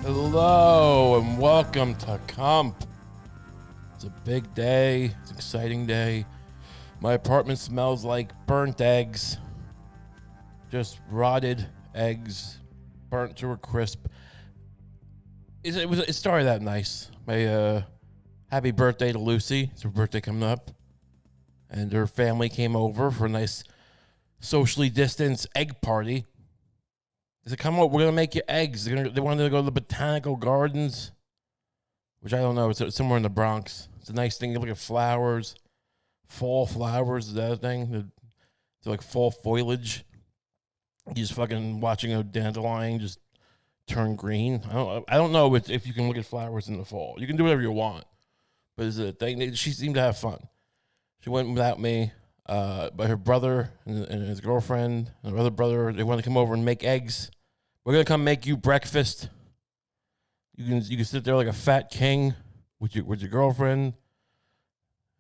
Hello and welcome to Kump. It's a big day. It's an exciting day. My apartment smells like burnt eggs. Just rotted eggs, burnt to a crisp. It started out nice. My happy birthday to Lucy. It's her birthday coming up, and her family came over for a nice socially distanced egg party. They said, "Come on, we're gonna make you eggs." They wanted to go to the botanical gardens, which I don't know. It's somewhere in the Bronx. It's a nice thing. You look at flowers, fall flowers. Is that a thing? They're like fall foliage. You just fucking watching a dandelion just turn green. I don't know if you can look at flowers in the fall. You can do whatever you want, but it's a thing. She seemed to have fun. She went without me. But her brother and his girlfriend and her other brother, they want to come over and make eggs. We're gonna come make you breakfast. You can sit there like a fat king with your girlfriend,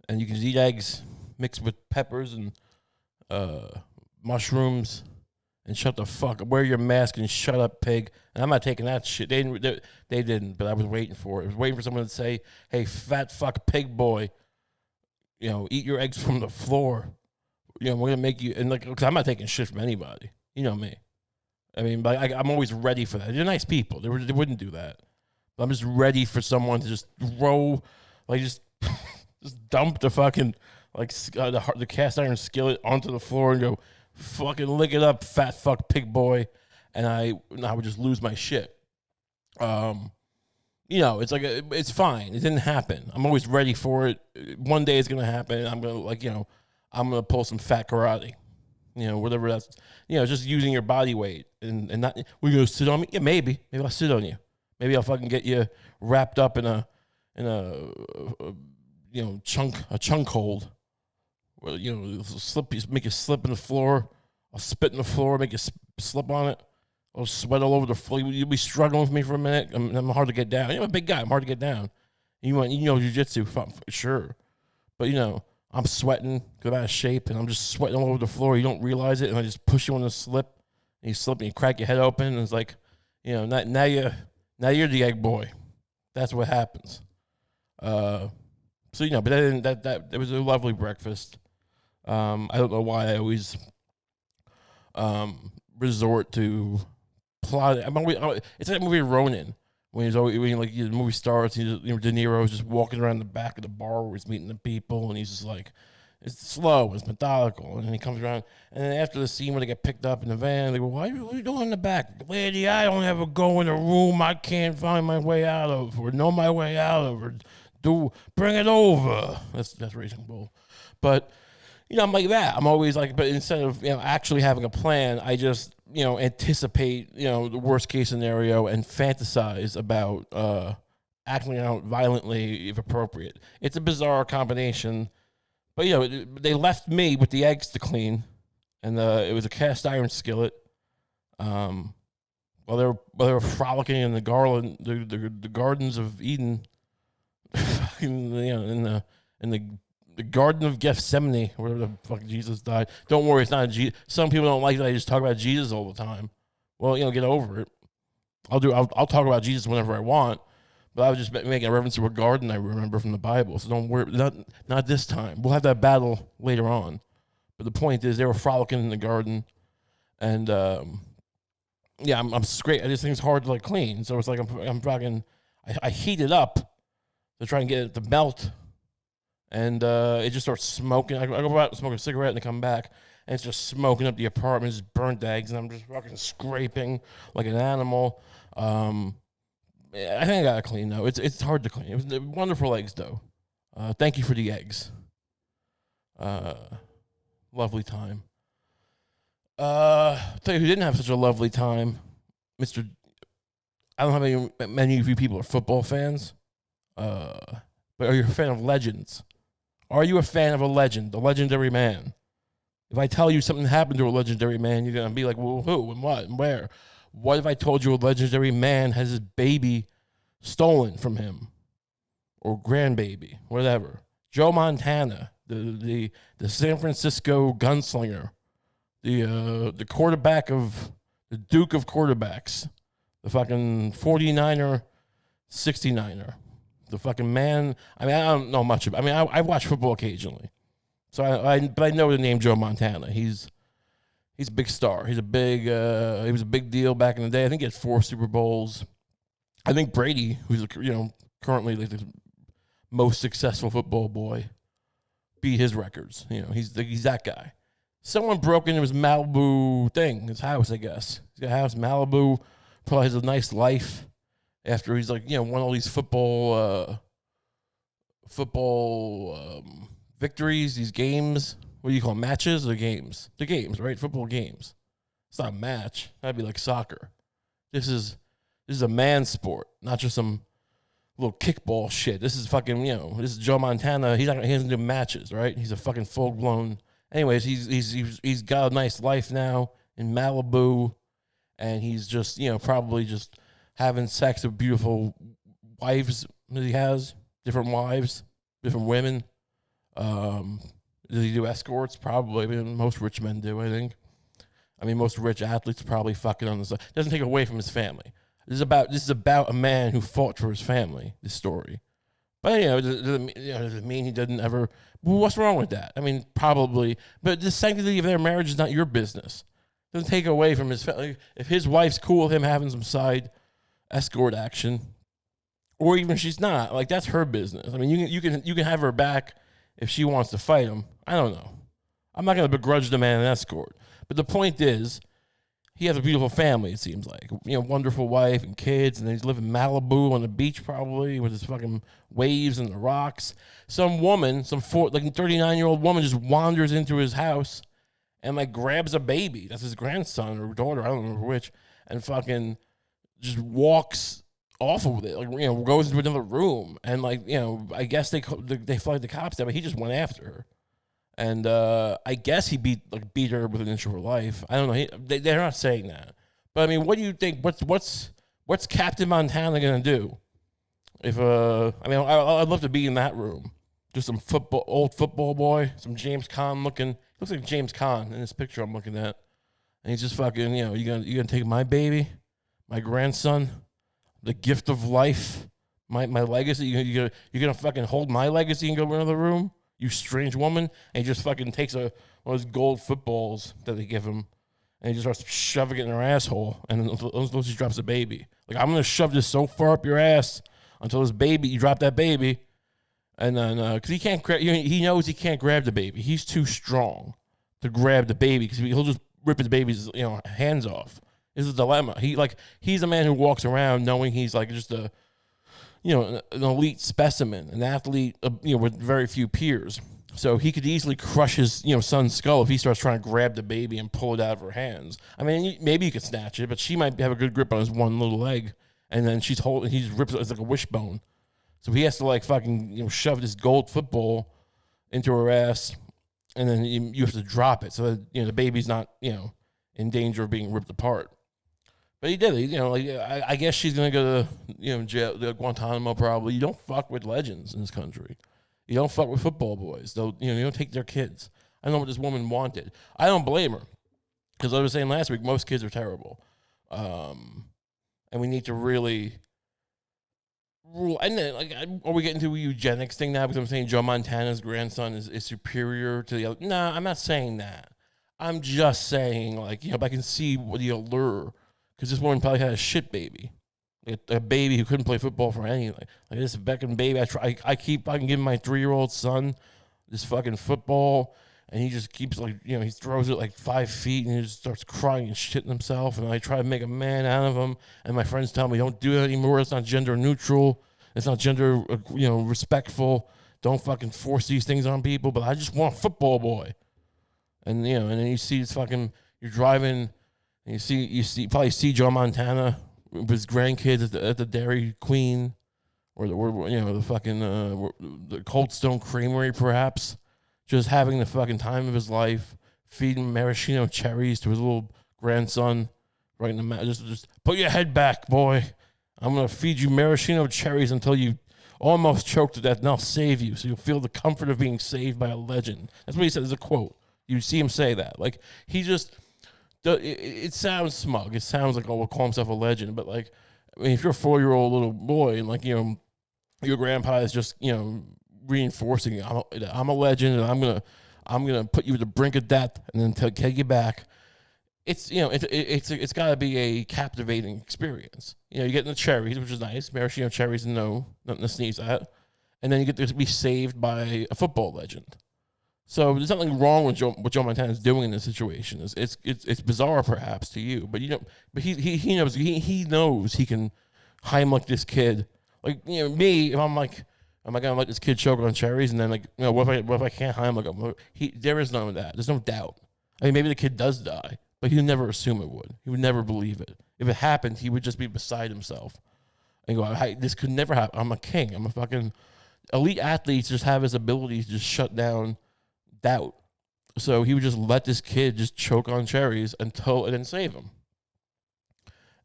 and you can eat eggs mixed with peppers and mushrooms. And shut the fuck up. Wear your mask and shut up, pig. And I'm not taking that shit. They didn't, but I was waiting for it. I was waiting for someone to say, "Hey, fat fuck pig boy, eat your eggs from the floor. We're gonna make you." And cause I'm not taking shit from anybody. You know me. I mean, but I'm always ready for that. They're nice people. They wouldn't do that. But I'm just ready for someone to just throw, just dump the fucking the cast iron skillet onto the floor and go, "Fucking lick it up, fat fuck pig boy," and I would just lose my shit. It's it's fine. It didn't happen. I'm always ready for it. One day it's gonna happen. I'm gonna I'm gonna pull some fat karate. Whatever that's. Just using your body weight and not. We're gonna sit on me. Yeah, maybe I'll sit on you. Maybe I'll fucking get you wrapped up in a chunk hold. Well, make you slip in the floor. I'll spit in the floor, make you slip on it. I'll sweat all over the floor. You'll be struggling with me for a minute. I'm hard to get down. I'm a big guy. I'm hard to get down. Jiu-jitsu, sure. But, I'm sweating, get out of shape, and I'm just sweating all over the floor. You don't realize it, and I just push you on the slip, and you slip, and you crack your head open, and it's like, now you're the egg boy. That's what happens. But it was a lovely breakfast. I don't know why I always resort to plot. It's like that movie Ronin when the movie starts. De Niro's just walking around the back of the bar where he's meeting the people, and he's just like, it's slow, it's methodical, and then he comes around, and then after the scene where they get picked up in the van, they go, what are you doing in the back? Lady, I don't ever go in a room I can't find my way out of, or know my way out of, or bring it over. That's Raging Bull, but. I'm like that. I'm always like, but instead of actually having a plan, I just anticipate the worst case scenario and fantasize about acting out violently if appropriate. It's a bizarre combination, but they left me with the eggs to clean, and it was a cast iron skillet. While they were frolicking in the gardens of Eden, in the Garden of Gethsemane, wherever the fuck Jesus died. Don't worry, it's not Jesus. Some people don't like that I just talk about Jesus all the time. Well, get over it. I'll talk about Jesus whenever I want, but I was just making a reference to a garden I remember from the Bible. So don't worry, not this time. We'll have that battle later on. But the point is, they were frolicking in the garden, and I'm straight. This thing's hard to clean, so it's like I'm fucking. I heat it up to try and get it to melt. And it just starts smoking. I go out and smoke a cigarette and I come back, and it's just smoking up the apartment. It's burnt eggs, and I'm just fucking scraping like an animal. I think I got to clean, though. It's hard to clean. It was wonderful eggs, though. Thank you for the eggs. Lovely time. Tell you who didn't have such a lovely time, Mr. I don't have many of you people are football fans, but are you a fan of legends? Are you a fan of a legend, the legendary man? If I tell you something happened to a legendary man, you're going to be like, well, who and what and where? What if I told you a legendary man has his baby stolen from him? Or grandbaby, whatever. Joe Montana, the San Francisco gunslinger, the quarterback of the Duke of quarterbacks, The fucking 49er, 69er. The fucking man. I mean, I don't know much about. I mean, I watch football occasionally, so but I know the name Joe Montana. He's a big star. He was a big deal back in the day. I think he had 4 Super Bowls. I think Brady, who's currently like the most successful football boy, beat his records. He's that guy. Someone broke into his Malibu thing, his house, I guess. He's got a house in Malibu. Probably has a nice life after he's won all these football victories, these games. What do you call them, matches or games? The games, right? Football games. It's not a match. That'd be like soccer. This is a man sport, not just some little kickball shit. This is fucking, this is Joe Montana. He doesn't do matches, right? He's a fucking full blown. Anyways, he's got a nice life now in Malibu, and he's just probably just having sex with beautiful wives that he has, different wives, different women. Does he do escorts? Probably. I mean, most rich men do, I think. I mean, most rich athletes probably fucking on the side. Doesn't take away from his family. This is about a man who fought for his family, this story. But, does it mean he doesn't ever... Well, what's wrong with that? I mean, probably. But the sanctity of their marriage is not your business. It doesn't take away from his family. If his wife's cool with him having some side escort action, or even if she's not, like, that's her business. I mean, you can have her back if she wants to fight him. I don't know. I'm not going to begrudge the man an escort. But the point is, he has a beautiful family, it seems like. Wonderful wife and kids, and he's living in Malibu on the beach probably with his fucking waves and the rocks. Some woman, 39-year-old woman just wanders into his house and grabs a baby. That's his grandson or daughter, I don't remember which, and fucking just walks off with it. Goes into another room and I guess they flagged the cops there, but he just went after her. And I guess he beat her with an inch of her life. I don't know. They're not saying that. But I mean, what do you think? What's Captain Montana gonna do? If I'd love to be in that room. Just some old football boy, some James Caan looking. Looks like James Caan in this picture I'm looking at. And he's just fucking. You gonna take my baby, my grandson, the gift of life, my legacy. You're gonna fucking hold my legacy and go to another room? You strange woman. And he just fucking takes one of those gold footballs that they give him, and he just starts shoving it in her asshole, and until she drops a baby. I'm going to shove this so far up your ass until you drop that baby. And then, because he can't grab, he knows he can't grab the baby. He's too strong to grab the baby, because he'll just rip his baby's, hands off. It's a dilemma. He's a man who walks around knowing he's just an elite specimen, an athlete, with very few peers. So he could easily crush his, son's skull if he starts trying to grab the baby and pull it out of her hands. I mean, maybe he could snatch it, but she might have a good grip on his one little leg, and then he just rips it as like a wishbone. So he has to fucking, shove this gold football into her ass, and then you have to drop it so that, the baby's not, in danger of being ripped apart. But he did it. I guess she's going to go to, jail, Guantanamo probably. You don't fuck with legends in this country. You don't fuck with football boys. You don't take their kids. I don't know what this woman wanted. I don't blame her. Because I was saying last week, most kids are terrible. And we need to really rule. And then, are we getting to a eugenics thing now? Because I'm saying Joe Montana's grandson is superior to the other. No, I'm not saying that. I'm just saying, I can see the allure. Because this woman probably had a shit baby. A baby who couldn't play football for anything. This fucking baby, I can give my 3-year-old son this fucking football, and he just keeps he throws it 5 feet, and he just starts crying and shitting himself, and I try to make a man out of him, and my friends tell me, don't do it anymore, it's not gender neutral, it's not gender, respectful, don't fucking force these things on people, but I just want a football boy. And, and then you see this fucking, you're driving, and you probably see Joe Montana with his grandkids at the Dairy Queen, or the fucking the Cold Stone Creamery, perhaps, just having the fucking time of his life, feeding maraschino cherries to his little grandson, right in the mouth. Just put your head back, boy. I'm gonna feed you maraschino cherries until you almost choke to death, and I'll save you, so you'll feel the comfort of being saved by a legend. That's what he said. There's a quote. You see him say that. He just it sounds smug. It sounds like, oh, we'll call himself a legend. But like, I mean, if you're a 4-year-old little boy and like, your grandpa is just, reinforcing, I'm a legend, and I'm gonna put you to the brink of death and then take you back. It's it's got to be a captivating experience. You get the cherries, which is nice. Maraschino cherries, no, nothing to sneeze at. And then you get to be saved by a football legend. So there's nothing wrong with what Joe Montana is doing in this situation. It's bizarre perhaps to you, but he knows he can Heimlich this kid. Like me, if I'm like, am I gonna let this kid choke on cherries? And then like, what if I can't Heimlich him? There is none of that. There's no doubt. I mean, maybe the kid does die, but he would never assume it would. He would never believe it. If it happened, he would just be beside himself and go, this could never happen. I'm a king. I'm a fucking elite athletes just have his ability to just shut down doubt. So he would just let this kid just choke on cherries and then save him.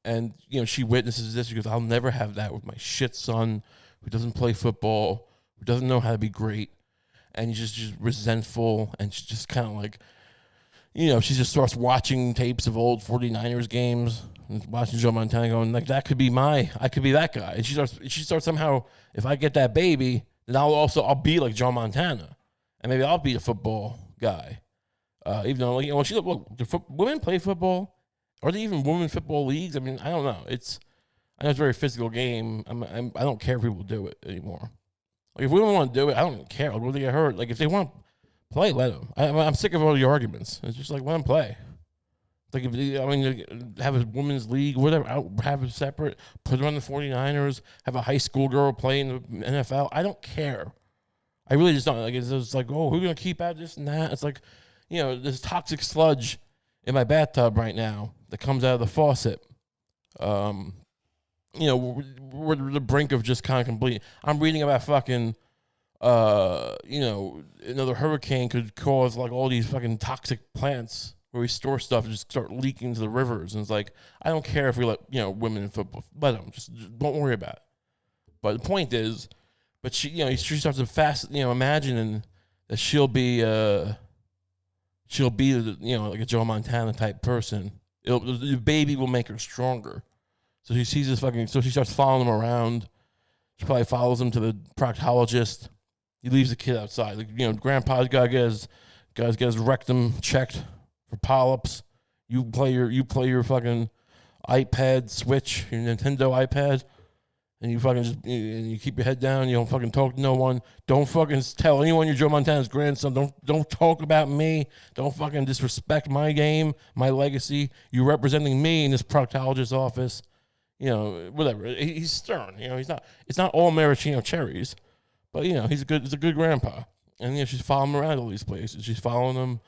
And, she witnesses this. She goes, I'll never have that with my shit son who doesn't play football, who doesn't know how to be great. And he's just resentful. And she's just kind of like, she just starts watching tapes of old 49ers games and watching Joe Montana going, like, I could be that guy. And she starts somehow, if I get that baby, then I'll be like Joe Montana. And maybe I'll be a football guy. Even though, do women play football? Are there even women football leagues? I mean, I don't know. I know it's a very physical game. I don't care if people do it anymore. Like, if women want to do it, I don't care. Like, when they get hurt, like, if they want to play, let them. I'm sick of all the arguments. It's just like, let them play. Like, have a women's league, whatever. Have it separate. Put them on the 49ers. Have a high school girl play in the NFL. I don't care. I really just don't. Like, it's like, oh, who's going to keep out this and that? It's like, there's toxic sludge in my bathtub right now that comes out of the faucet. We're the brink of just kind of complete. I'm reading about fucking, another hurricane could cause like all these fucking toxic plants where we store stuff and just start leaking to the rivers. And it's like, I don't care if we let, women in football, let them, just don't worry about it. But the point is, but she starts to imagining that she'll be like a Joe Montana type person. The baby will make her stronger. So she sees this so she starts following him around. She probably follows him to the proctologist. He leaves the kid outside. Like, grandpa's got to get his rectum checked for polyps. You play your fucking iPad Switch, your Nintendo iPad. And you fucking you keep your head down. You don't fucking talk to no one. Don't fucking tell anyone you're Joe Montana's grandson. Don't talk about me. Don't fucking disrespect my game, my legacy. You're representing me in this proctologist's office. Whatever. He's stern. He's not. It's not all maraschino cherries, but he's a good grandpa. And she's following him around all these places. She's following him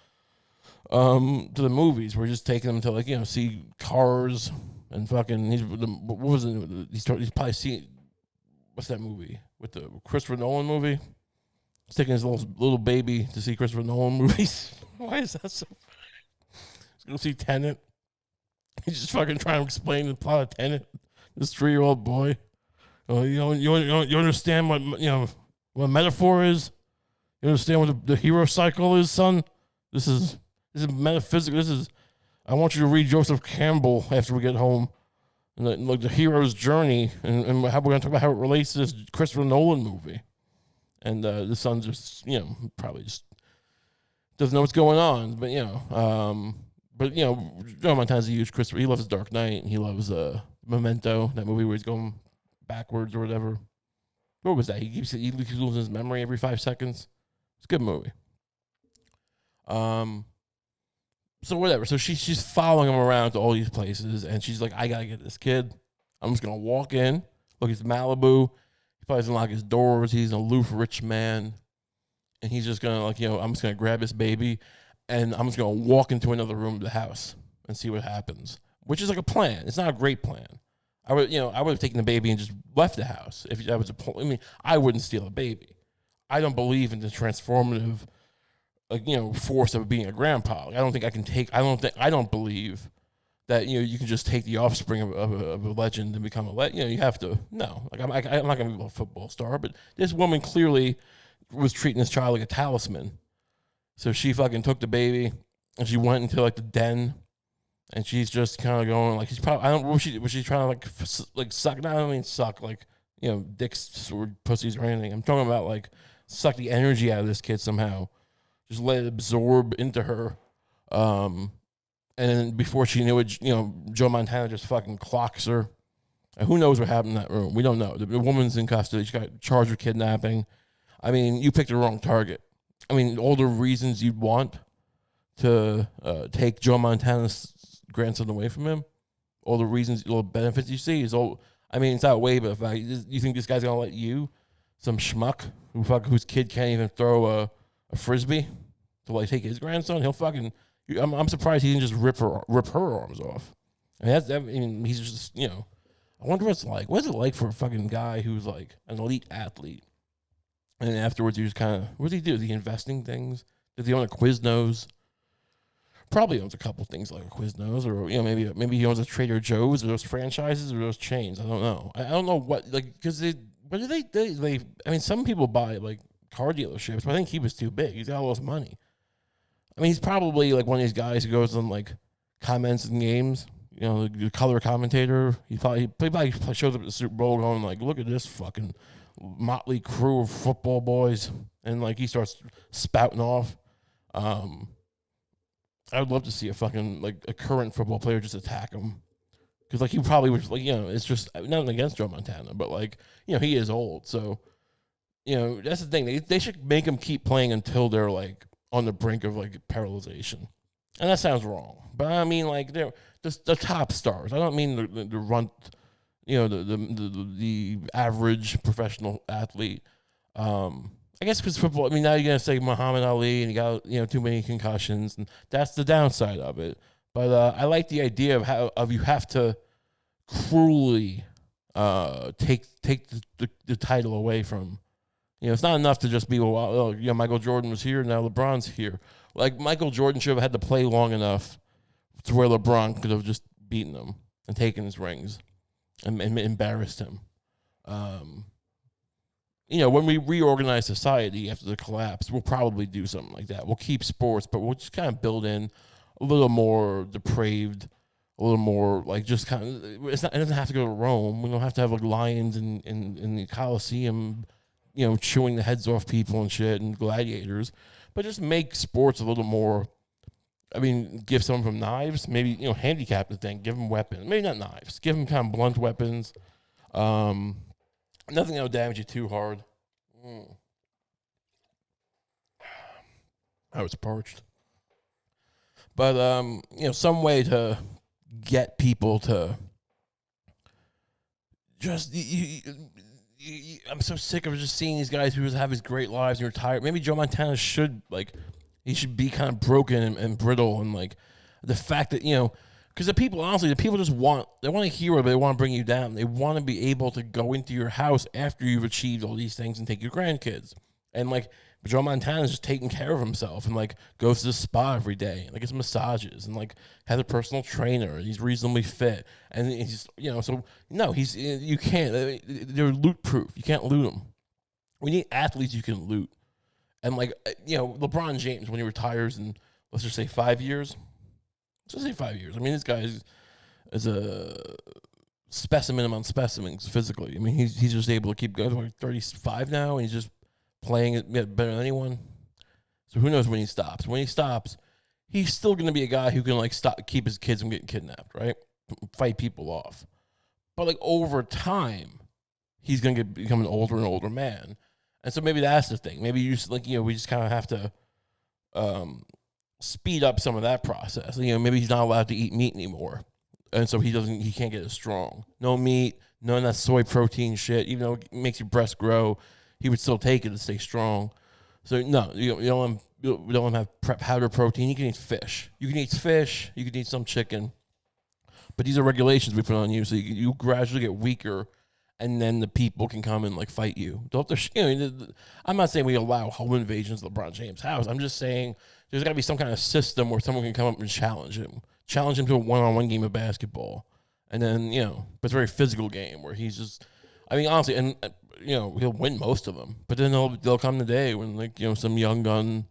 to the movies. We're just taking him to see cars. And fucking, what was it? He's probably seen, what's that movie? With the Christopher Nolan movie? He's taking his little baby to see Christopher Nolan movies. Why is that so funny? He's going to see Tenet. He's just fucking trying to explain the plot of Tenet. This 3-year-old boy. You understand what a metaphor is? You understand what the hero cycle is, son? This is metaphysical. I want you to read Joseph Campbell after we get home, and the hero's journey, and how we're going to talk about how it relates to this Christopher Nolan movie. And the son just, probably just doesn't know what's going on. But Joe Montana's a huge Christopher. He loves Dark Knight, and he loves Memento, that movie where he's going backwards or whatever. What was that? He keeps losing his memory every 5 seconds. It's a good movie. So whatever. So she's following him around to all these places, and she's like, I gotta get this kid. I'm just gonna walk in. Look, it's Malibu. He probably doesn't lock his doors. He's an aloof rich man, and he's just gonna I'm just gonna grab this baby, and I'm just gonna walk into another room of the house and see what happens. Which is like a plan. It's not a great plan. I would have taken the baby and just left the house if that was a plan. I mean, I wouldn't steal a baby. I don't believe in the transformative force of being a grandpa. I don't believe that, you can just take the offspring of a legend and become a legend. You have to, no. Like, I'm not going to be a football star, but this woman clearly was treating this child like a talisman. So she fucking took the baby and she went into the den and she's just kind of going like she's probably I don't was she trying to like suck? No, I don't mean suck like dicks or pussies or anything. I'm talking about like suck the energy out of this kid somehow. Just let it absorb into her. And then before she knew it, Joe Montana just fucking clocks her. And who knows what happened in that room? We don't know. The woman's in custody. She got charged with kidnapping. I mean, you picked the wrong target. I mean, all the reasons you'd want to take Joe Montana's grandson away from him, all the reasons, all the benefits you see is all. I mean, it's outweighed by the fact you think this guy's gonna let you, some schmuck whose kid can't even throw a frisbee, to like take his grandson? He'll fucking. I'm surprised he didn't just rip her arms off. I mean, he's just I wonder what it's like. What's it like for a fucking guy who's like an elite athlete, and afterwards he just kind of what does he do? Is he investing things? Does he own a Quiznos? Probably owns a couple things like a Quiznos, or maybe he owns a Trader Joe's, or those franchises, or those chains. I don't know. I don't know what because what do they? I mean, some people buy like car dealerships, but I think he was too big. He's got all this money. I mean, he's probably like one of these guys who goes on like comments in games. The color commentator. He probably shows up at the Super Bowl going like, "Look at this fucking motley crew of football boys," and like he starts spouting off. I would love to see a fucking like a current football player just attack him, because like he probably was like it's just nothing against Joe Montana, but like he is old, so that's the thing. They should make him keep playing until they're like on the brink of like paralyzation, and that sounds wrong, but I mean like they're the top stars. I don't mean the runt, the average professional athlete. I guess because football. I mean, now you're gonna say Muhammad Ali, and he got too many concussions, and that's the downside of it. But I like the idea of how you have to cruelly take the title away from. It's not enough to just be Michael Jordan was here, now LeBron's here. Like Michael Jordan should have had to play long enough to where LeBron could have just beaten him and taken his rings and embarrassed him. When we reorganize society after the collapse, we'll probably do something like that. We'll keep sports, but we'll just kind of build in a little more depraved, a little more like just kind of. It doesn't have to go to Rome. We don't have to have like lions in the Colosseum, chewing the heads off people and shit, and gladiators. But just make sports a little more. I mean, give some of them knives, maybe handicap the thing, give them weapons, maybe not knives, give them kind of blunt weapons. Nothing that'll damage you too hard. I was parched. But, some way to get people to just... I'm so sick of just seeing these guys who just have these great lives and retire. Maybe Joe Montana should, he should be kind of broken and brittle. And, the fact that, because the people just want a hero, but they want to bring you down. They want to be able to go into your house after you've achieved all these things and take your grandkids. And Joe Montana's just taking care of himself and goes to the spa every day, and gets massages and has a personal trainer. And he's reasonably fit, and he's so no, you can't. They're loot proof. You can't loot them. We need athletes you can loot, and LeBron James when he retires in let's just say 5 years. Let's say 5 years. I mean, this guy is a specimen among specimens physically. I mean, he's just able to keep going. He's 35 now, and he's just playing it better than anyone. So who knows when he stops? When he stops, he's still going to be a guy who can keep his kids from getting kidnapped, right? Fight people off. But over time, he's going to become an older and older man, and so maybe that's the thing. Maybe you just we just kind of have to speed up some of that process. Maybe he's not allowed to eat meat anymore, and so he can't get as strong. No meat, none of that soy protein shit. Even though it makes your breast grow, he would still take it to stay strong. So no, you don't have powder protein. You can eat fish. You can eat some chicken. But these are regulations we put on you, so you gradually get weaker, and then the people can come and fight you. I'm not saying we allow home invasions of LeBron James' house. I'm just saying there's got to be some kind of system where someone can come up and challenge him to a one-on-one game of basketball, and then but it's a very physical game where he's just. I mean, honestly, and he'll win most of them, but then there'll come the day when some young gun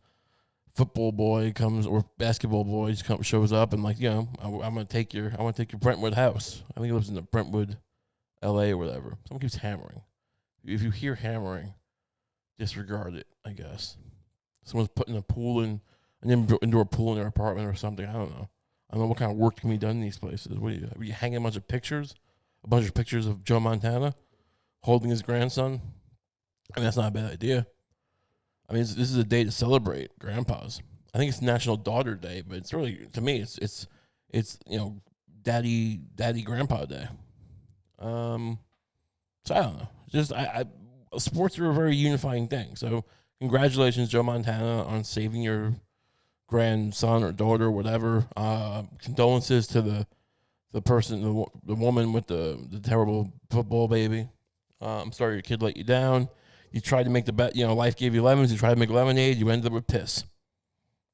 football boy comes or basketball boy shows up and like, I want to take your Brentwood house. I think he lives in the Brentwood, L.A. or whatever. Someone keeps hammering. If you hear hammering, disregard it, I guess. Someone's putting an indoor pool in their apartment or something. I don't know. I don't know what kind of work can be done in these places. What are you hanging a bunch of pictures of Joe Montana holding his grandson? I mean, that's not a bad idea. I mean, this is a day to celebrate grandpas. I think it's National Daughter Day, but it's really, to me, it's daddy grandpa day. So I don't know. Just sports are a very unifying thing. So congratulations, Joe Montana, on saving your grandson or daughter or whatever. Condolences to the person, the woman with the terrible football baby. I'm sorry your kid let you down. You tried to make the bet. Life gave you lemons. You tried to make lemonade. You ended up with piss.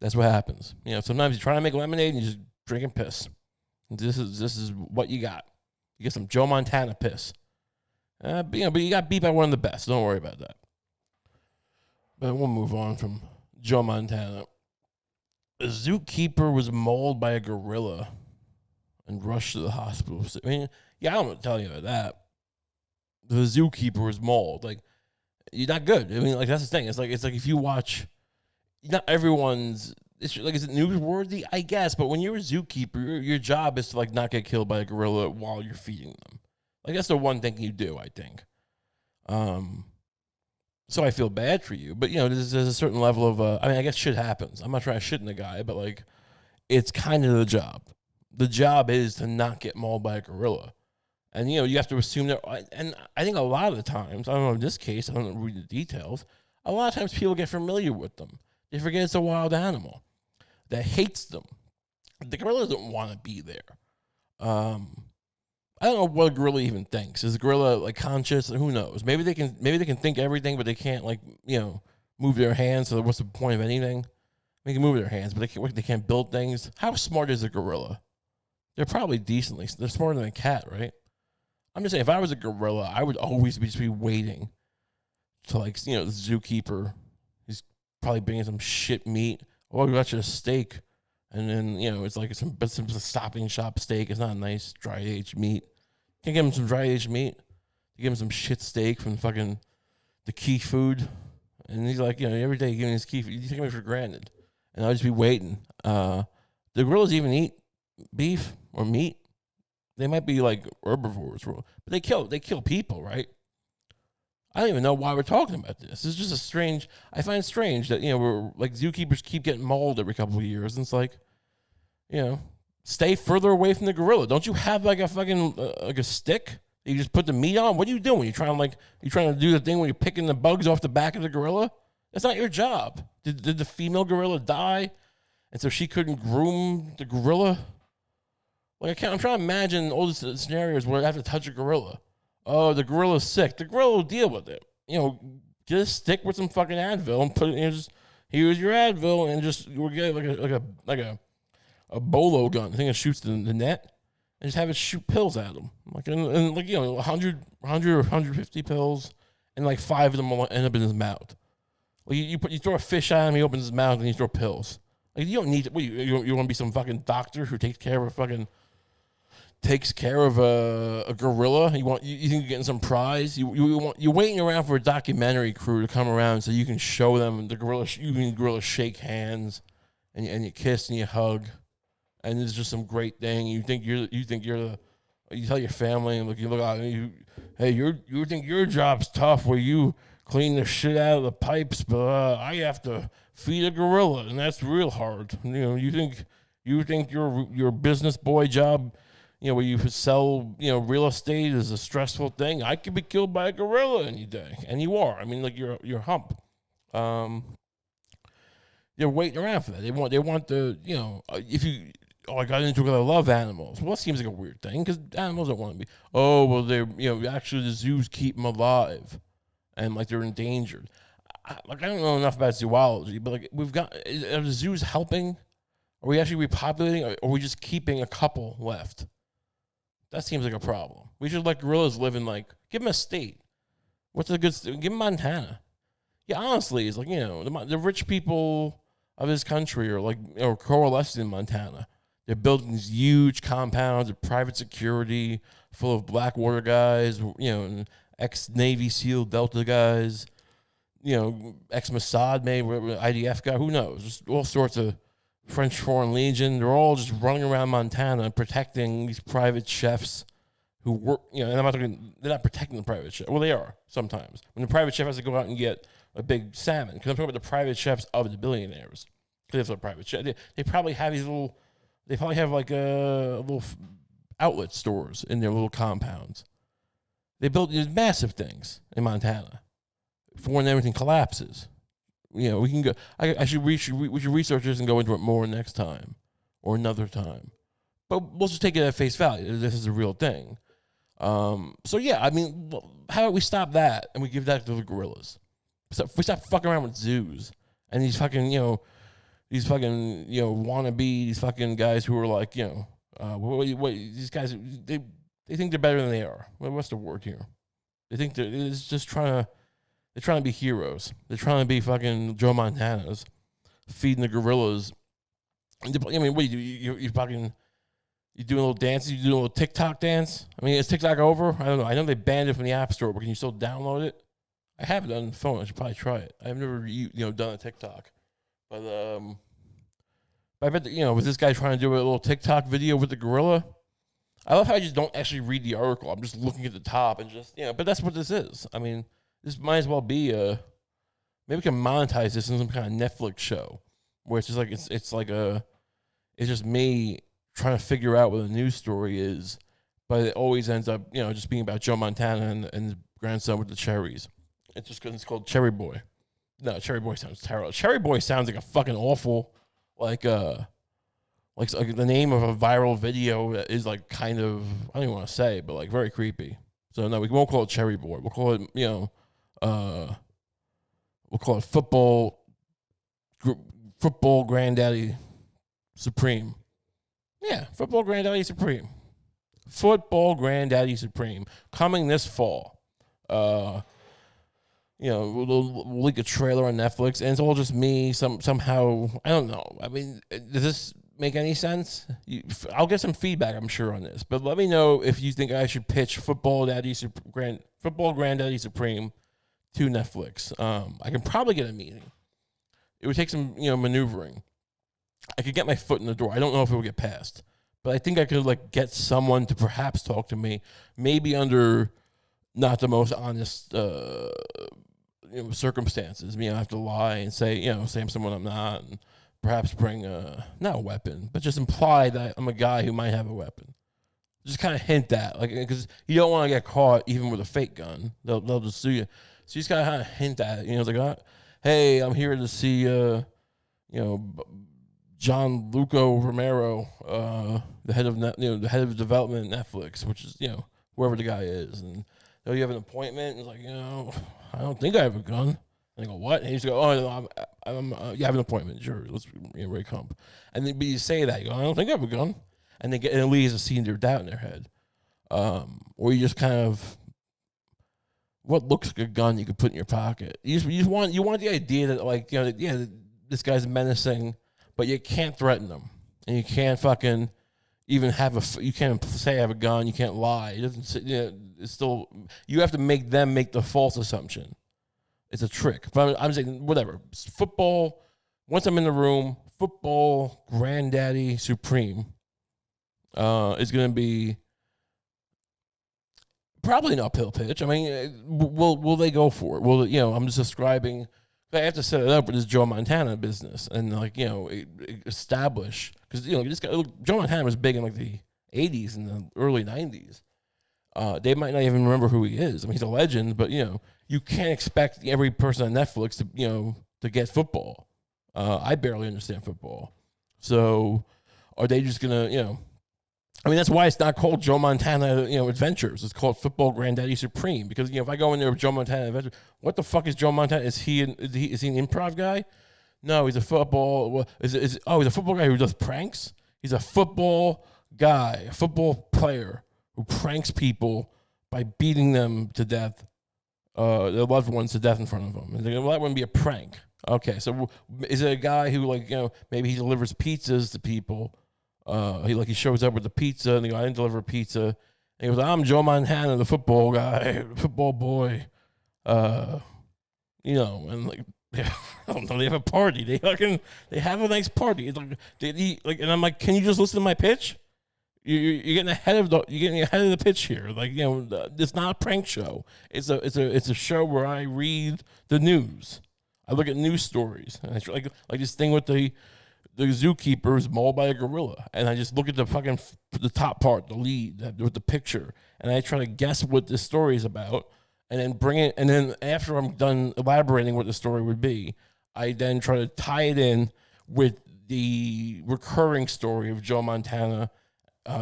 That's what happens. Sometimes you try to make lemonade and you just drinking piss. This is what you got. You get some Joe Montana piss. But you got beat by one of the best. Don't worry about that. But we'll move on from Joe Montana. A zookeeper was mauled by a gorilla and rushed to the hospital. I mean, I don't want to tell you about that. The zookeeper was mauled. Like, you're not good. I mean, like, that's the thing. It's like if you watch, not everyone's. It's like, is it newsworthy? I guess. But when you're a zookeeper, your job is to like not get killed by a gorilla while you're feeding them. Like, that's the one thing you do, I think. So I feel bad for you, but there's a certain level of. I mean, I guess shit happens. I'm not trying to shit in the guy, but like, it's kind of the job. The job is to not get mauled by a gorilla. And, you have to assume that, and I think a lot of the times, I don't know in this case, I don't read the details, a lot of times people get familiar with them. They forget it's a wild animal that hates them. The gorilla doesn't want to be there. I don't know what a gorilla even thinks. Is a gorilla like conscious? Who knows? Maybe they can think everything, but they can't move their hands. So what's the point of anything? They can move their hands, but they can't build things. How smart is a gorilla? They're probably decently. They're smarter than a cat, right? I'm just saying, if I was a gorilla, I would always be waiting to, the zookeeper. He's probably bringing some shit meat. Oh, we got you a steak. And then, it's like some stopping shop steak. It's not nice dry aged meat. Can't give him some dry aged meat. You give him some shit steak from fucking the Key Food. And he's like, every day you give me this Key Food. You take me for granted. And I'll just be waiting. The gorillas even eat beef or meat. They might be like herbivores, but they kill people, right? I don't even know why we're talking about this. It's just I find it strange that, we're like zookeepers keep getting mauled every couple of years. And it's like, stay further away from the gorilla. Don't you have like a fucking, like a stick that you just put the meat on? What are you doing? You trying to do the thing where you're picking the bugs off the back of the gorilla? That's not your job. Did the female gorilla die? And so she couldn't groom the gorilla? Like, I'm trying to imagine all these scenarios where I have to touch a gorilla. Oh, the gorilla's sick. The gorilla will deal with it. Just stick with some fucking Advil and put it. Here's your Advil, and we'll get like a bolo gun, the thing that shoots the net, and just have it shoot pills at him, 100 or 150 pills, and like 5 of them will end up in his mouth. Like you throw a fish at him, he opens his mouth, and you throw pills. Like, you don't need to. You want to be some fucking doctor who takes care of a gorilla? You think you're getting some prize? You're waiting around for a documentary crew to come around so you can show them the gorilla. Gorilla shake hands, and you kiss and you hug, and it's just some great thing. You tell your family and you think your job's tough where you clean the shit out of the pipes, but I have to feed a gorilla, and that's real hard. You think your business boy job, where you sell, real estate is a stressful thing. I could be killed by a gorilla any day, and you are. I mean, like, you're hump. They're waiting around for that. They want the, if you. Oh, I got into it because I love animals. Well, that seems like a weird thing because animals don't want to be. Oh, well, they're actually the zoos keep them alive, and like they're endangered. I don't know enough about zoology, but like are the zoos helping? Are we actually repopulating, or are we just keeping a couple left? That seems like a problem. We should let gorillas live in, give them a state. What's a good state? Give them Montana. Yeah, honestly, it's like, the rich people of this country are like or coalescing in Montana. They're building these huge compounds of private security full of Blackwater guys, and ex-Navy SEAL Delta guys, ex-Mossad, maybe IDF guy, who knows? Just all sorts of French Foreign Legion. They're all just running around Montana protecting these private chefs who work, and I'm not talking, they're not protecting the private chef. Well, they are sometimes. When the private chef has to go out and get a big salmon, because I'm talking about the private chefs of the billionaires. Because they're private chef. They probably have like little outlet stores in their little compounds. They built these massive things in Montana. For when everything collapses, we can go. We should research this and go into it more next time or another time. But we'll just take it at face value. This is a real thing. So yeah, I mean, how about we stop that and we give that to the gorillas? So if we stop fucking around with zoos and these fucking wannabe, these fucking guys who are like, these guys, they think they're better than they are. What's the word here? They think they're trying to be heroes. They're trying to be fucking Joe Montanas, feeding the gorillas. I mean, what do you do? You doing a little dance? You doing a little TikTok dance? I mean, is TikTok over? I don't know. I know they banned it from the App Store, but can you still download it? I have it on the phone. I should probably try it. I've never done a TikTok, but I bet with this guy trying to do a little TikTok video with the gorilla. I love how I just don't actually read the article. I'm just looking at the top and just But that's what this is. I mean, this might as well be maybe we can monetize this in some kind of Netflix show where it's just like it's just me trying to figure out what the news story is, but it always ends up just being about Joe Montana and his grandson with the cherries. It's just because it's called Cherry Boy. No, Cherry Boy sounds terrible. Cherry Boy sounds like a fucking awful like the name of a viral video is like kind of, I don't even want to say, but like very creepy. So no, we won't call it Cherry Boy. We'll call it football Granddaddy Supreme. Yeah, football Granddaddy Supreme. Football Granddaddy Supreme coming this fall. We'll leak a trailer on Netflix, and it's all just me. Somehow, I don't know. I mean, does this make any sense? I'll get some feedback, I'm sure, on this. But let me know if you think I should pitch Football Granddaddy Supreme to Netflix. I can probably get a meeting. It would take some, maneuvering. I could get my foot in the door. I don't know if it would get passed, but I think I could get someone to perhaps talk to me, maybe under not the most honest circumstances. I have to lie and say I'm someone I'm not, and perhaps bring not a weapon, but just imply that I'm a guy who might have a weapon. Just kind of hint that, because you don't want to get caught even with a fake gun. They'll just sue you. So you just gotta kind of hint at it. Hey, I'm here to see John Luco Romero, the head of development at Netflix, which is whoever the guy is, and you have an appointment. And it's I don't think I have a gun. And I go, what? And he just go, you have an appointment. Sure, let's Ray Kump. And then you say that, you go, I don't think I have a gun. And it leaves a scene of doubt in their head. Or you just kind of, what looks like a gun you could put in your pocket. You want the idea that this guy's menacing, but you can't threaten him, and you can't fucking even you can't say I have a gun. You can't lie. It doesn't. It's still, you have to make them make the false assumption. It's a trick. But I'm saying whatever. Football. Once I'm in the room, Football Granddaddy Supreme is going to be probably an uphill pitch. I mean, will they go for it? I'm just describing. I have to set it up with this Joe Montana business and establish, because this guy, Joe Montana was big in the 80s and the early 90s. They might not even remember who he is. I mean, he's a legend, but you can't expect every person on Netflix to get football. I barely understand football, so are they just gonna I mean, that's why it's not called Joe Montana, Adventures. It's called Football Granddaddy Supreme. Because if I go in there with Joe Montana Adventures, what the fuck is Joe Montana? Is he an improv guy? No, he's a football. Well, he's a football guy who does pranks. He's a football guy, a football player who pranks people by beating them to death, their loved ones to death in front of them. And that wouldn't be a prank. Okay, so is it a guy who maybe he delivers pizzas to people? He shows up with the pizza and they go, I didn't deliver pizza. And he goes, I'm Joe Montana, the football guy, football boy. Uh, and I don't know, they have a party. They have a nice party. It's like and I'm like, can you just listen to my pitch? You're getting ahead of the pitch here. It's not a prank show. It's a show where I read the news. I look at news stories. And it's like this thing with the zookeeper is mauled by a gorilla, and I just look at the top part, the lead with the picture, and I try to guess what this story is about, and then bring it. And then after I'm done elaborating what the story would be, I then try to tie it in with the recurring story of Joe Montana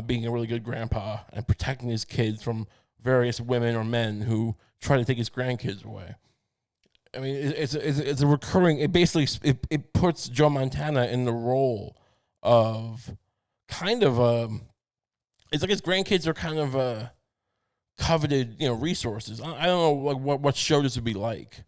being a really good grandpa and protecting his kids from various women or men who try to take his grandkids away. I mean, it's a recurring. It basically it puts Joe Montana in the role of kind of it's like his grandkids are kind of coveted resources. I don't know what show this would be like.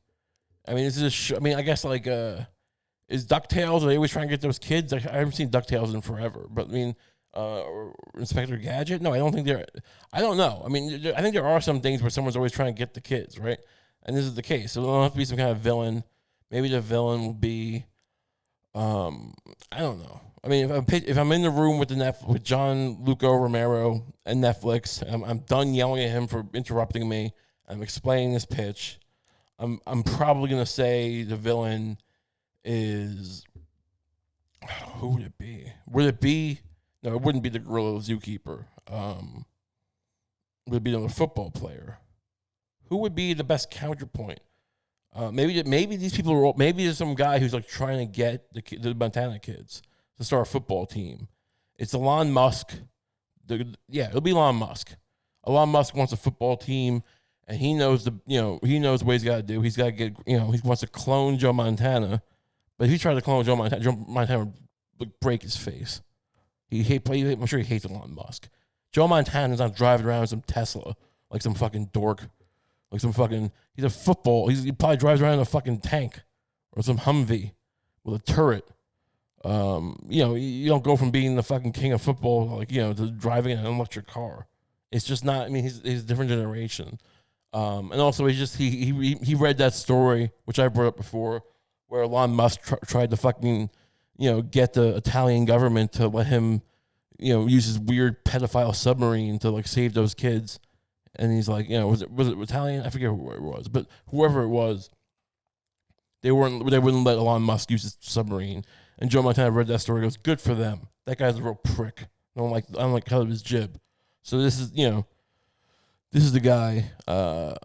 I mean, is this a show? I mean, I guess is DuckTales? Are they always trying to get those kids? I haven't seen DuckTales in forever, but I mean. Or Inspector Gadget? No, I don't think they're. I don't know. I mean, I think there are some things where someone's always trying to get the kids, right? And this is the case. So there'll have to be some kind of villain. Maybe the villain will be, I don't know. I mean, if I'm in the room with with John Luco Romero and Netflix, I'm done yelling at him for interrupting me. I'm explaining this pitch. I'm probably gonna say the villain is. Who would it be? Would it be? No, it wouldn't be the gorilla zookeeper. Would it be another football player? Who would be the best counterpoint? Maybe these people are. Maybe there's some guy who's trying to get the Montana kids to start a football team. It's Elon Musk. It'll be Elon Musk. Elon Musk wants a football team, and he knows he knows what he's got to do. He's got to get he wants to clone Joe Montana, but if he tried to clone Joe Montana would break his face. I'm sure he hates Elon Musk. Joe Montana's not driving around with some Tesla like some fucking dork. He's a football. He probably drives around in a fucking tank or some Humvee with a turret. You don't go from being the fucking king of football, to driving an electric car. It's just not, I mean, he's a different generation. And also he read that story, which I brought up before, where Elon Musk tried to fucking, get the Italian government to let him, use his weird pedophile submarine to save those kids. And he's like, was it Italian? I forget who it was, but whoever it was, they wouldn't let Elon Musk use his submarine. And Joe Montana read that story. Goes, good for them. That guy's a real prick. I don't like cut of his jib. So this is the guy. So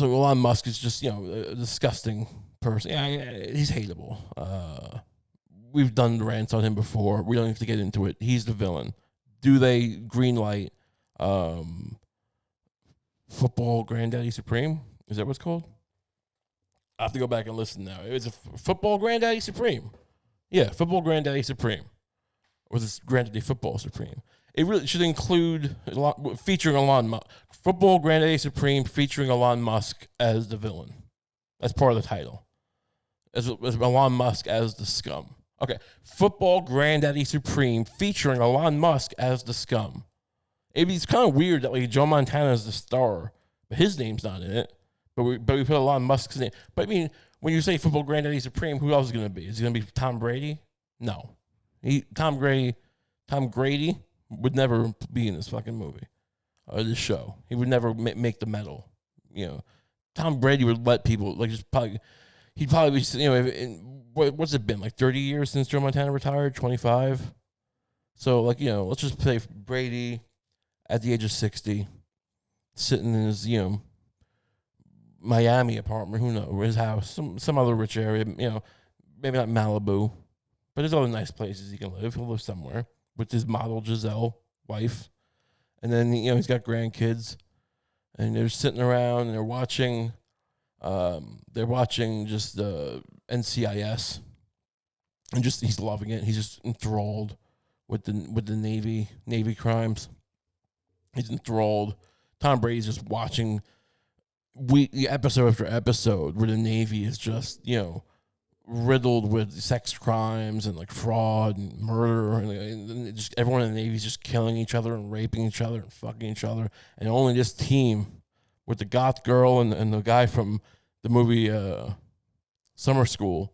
Elon Musk is just a disgusting person. Yeah, he's hateable. We've done rants on him before. We don't have to get into it. He's the villain. Do they green light? Football Granddaddy Supreme? Is that what it's called? I have to go back and listen now. It's a Football Granddaddy Supreme. Yeah, Football Granddaddy Supreme. Or this Granddaddy Football Supreme. It really should include featuring Elon Musk. Football Granddaddy Supreme featuring Elon Musk as the villain. That's part of the title. As Elon Musk as the scum. Okay, Football Granddaddy Supreme featuring Elon Musk as the scum. It's kind of weird that Joe Montana is the star, but his name's not in it. But we put Elon Musk's name. But I mean, when you say Football Granddaddy Supreme, who else is going to be? Is it going to be Tom Brady? No, Tom Grady would never be in this fucking movie or this show. He would never make the medal. Tom Brady would let people he'd probably be what's it been 30 years since Joe Montana retired? 25. So let's just play Brady. At the age of 60, sitting in his, Miami apartment, who knows, or his house, some other rich area, maybe not Malibu, but there's other nice places he can live. He'll live somewhere with his model Giselle wife, and then he's got grandkids, and they're sitting around and they're watching just NCIS, and just he's loving it. He's just enthralled with the Navy crimes. He's enthralled. Tom Brady's just watching episode after episode where the Navy is just, riddled with sex crimes and like fraud and murder, and just everyone in the Navy's just killing each other and raping each other and fucking each other, and only this team with the goth girl and the guy from the movie Summer School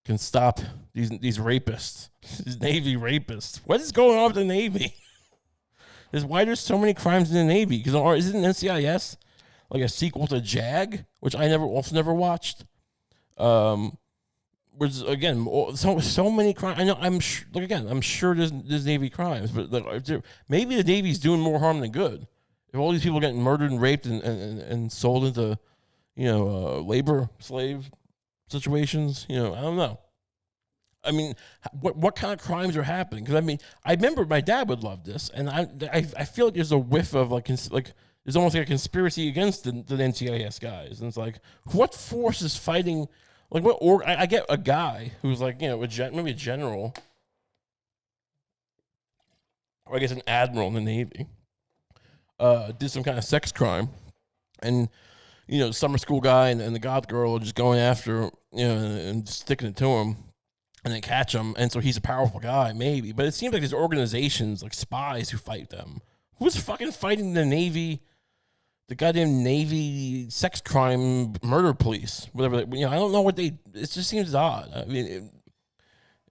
can stop these rapists, these Navy rapists. What is going on with the Navy? Why there's so many crimes in the Navy? Because isn't NCIS like a sequel to JAG, which I never watched? Which again, so many crimes. I know. I'm sure there's Navy crimes, but maybe the Navy's doing more harm than good. If all these people are getting murdered and raped and sold into, labor slave situations, I don't know. I mean, what kind of crimes are happening? Because I remember my dad would love this, and I feel like there's a whiff of like there's almost like a conspiracy against the NCIS guys, and it's like, what force is fighting? Like I get a guy who's like maybe a general, or I guess an admiral in the Navy, did some kind of sex crime, and summer school guy and the goth girl are just going after and sticking it to him. And they catch him, and so he's a powerful guy, maybe. But it seems like there's organizations, like spies, who fight them. Who's fucking fighting the Navy, the goddamn Navy sex crime murder police? Whatever. I don't know what they... It just seems odd. I mean,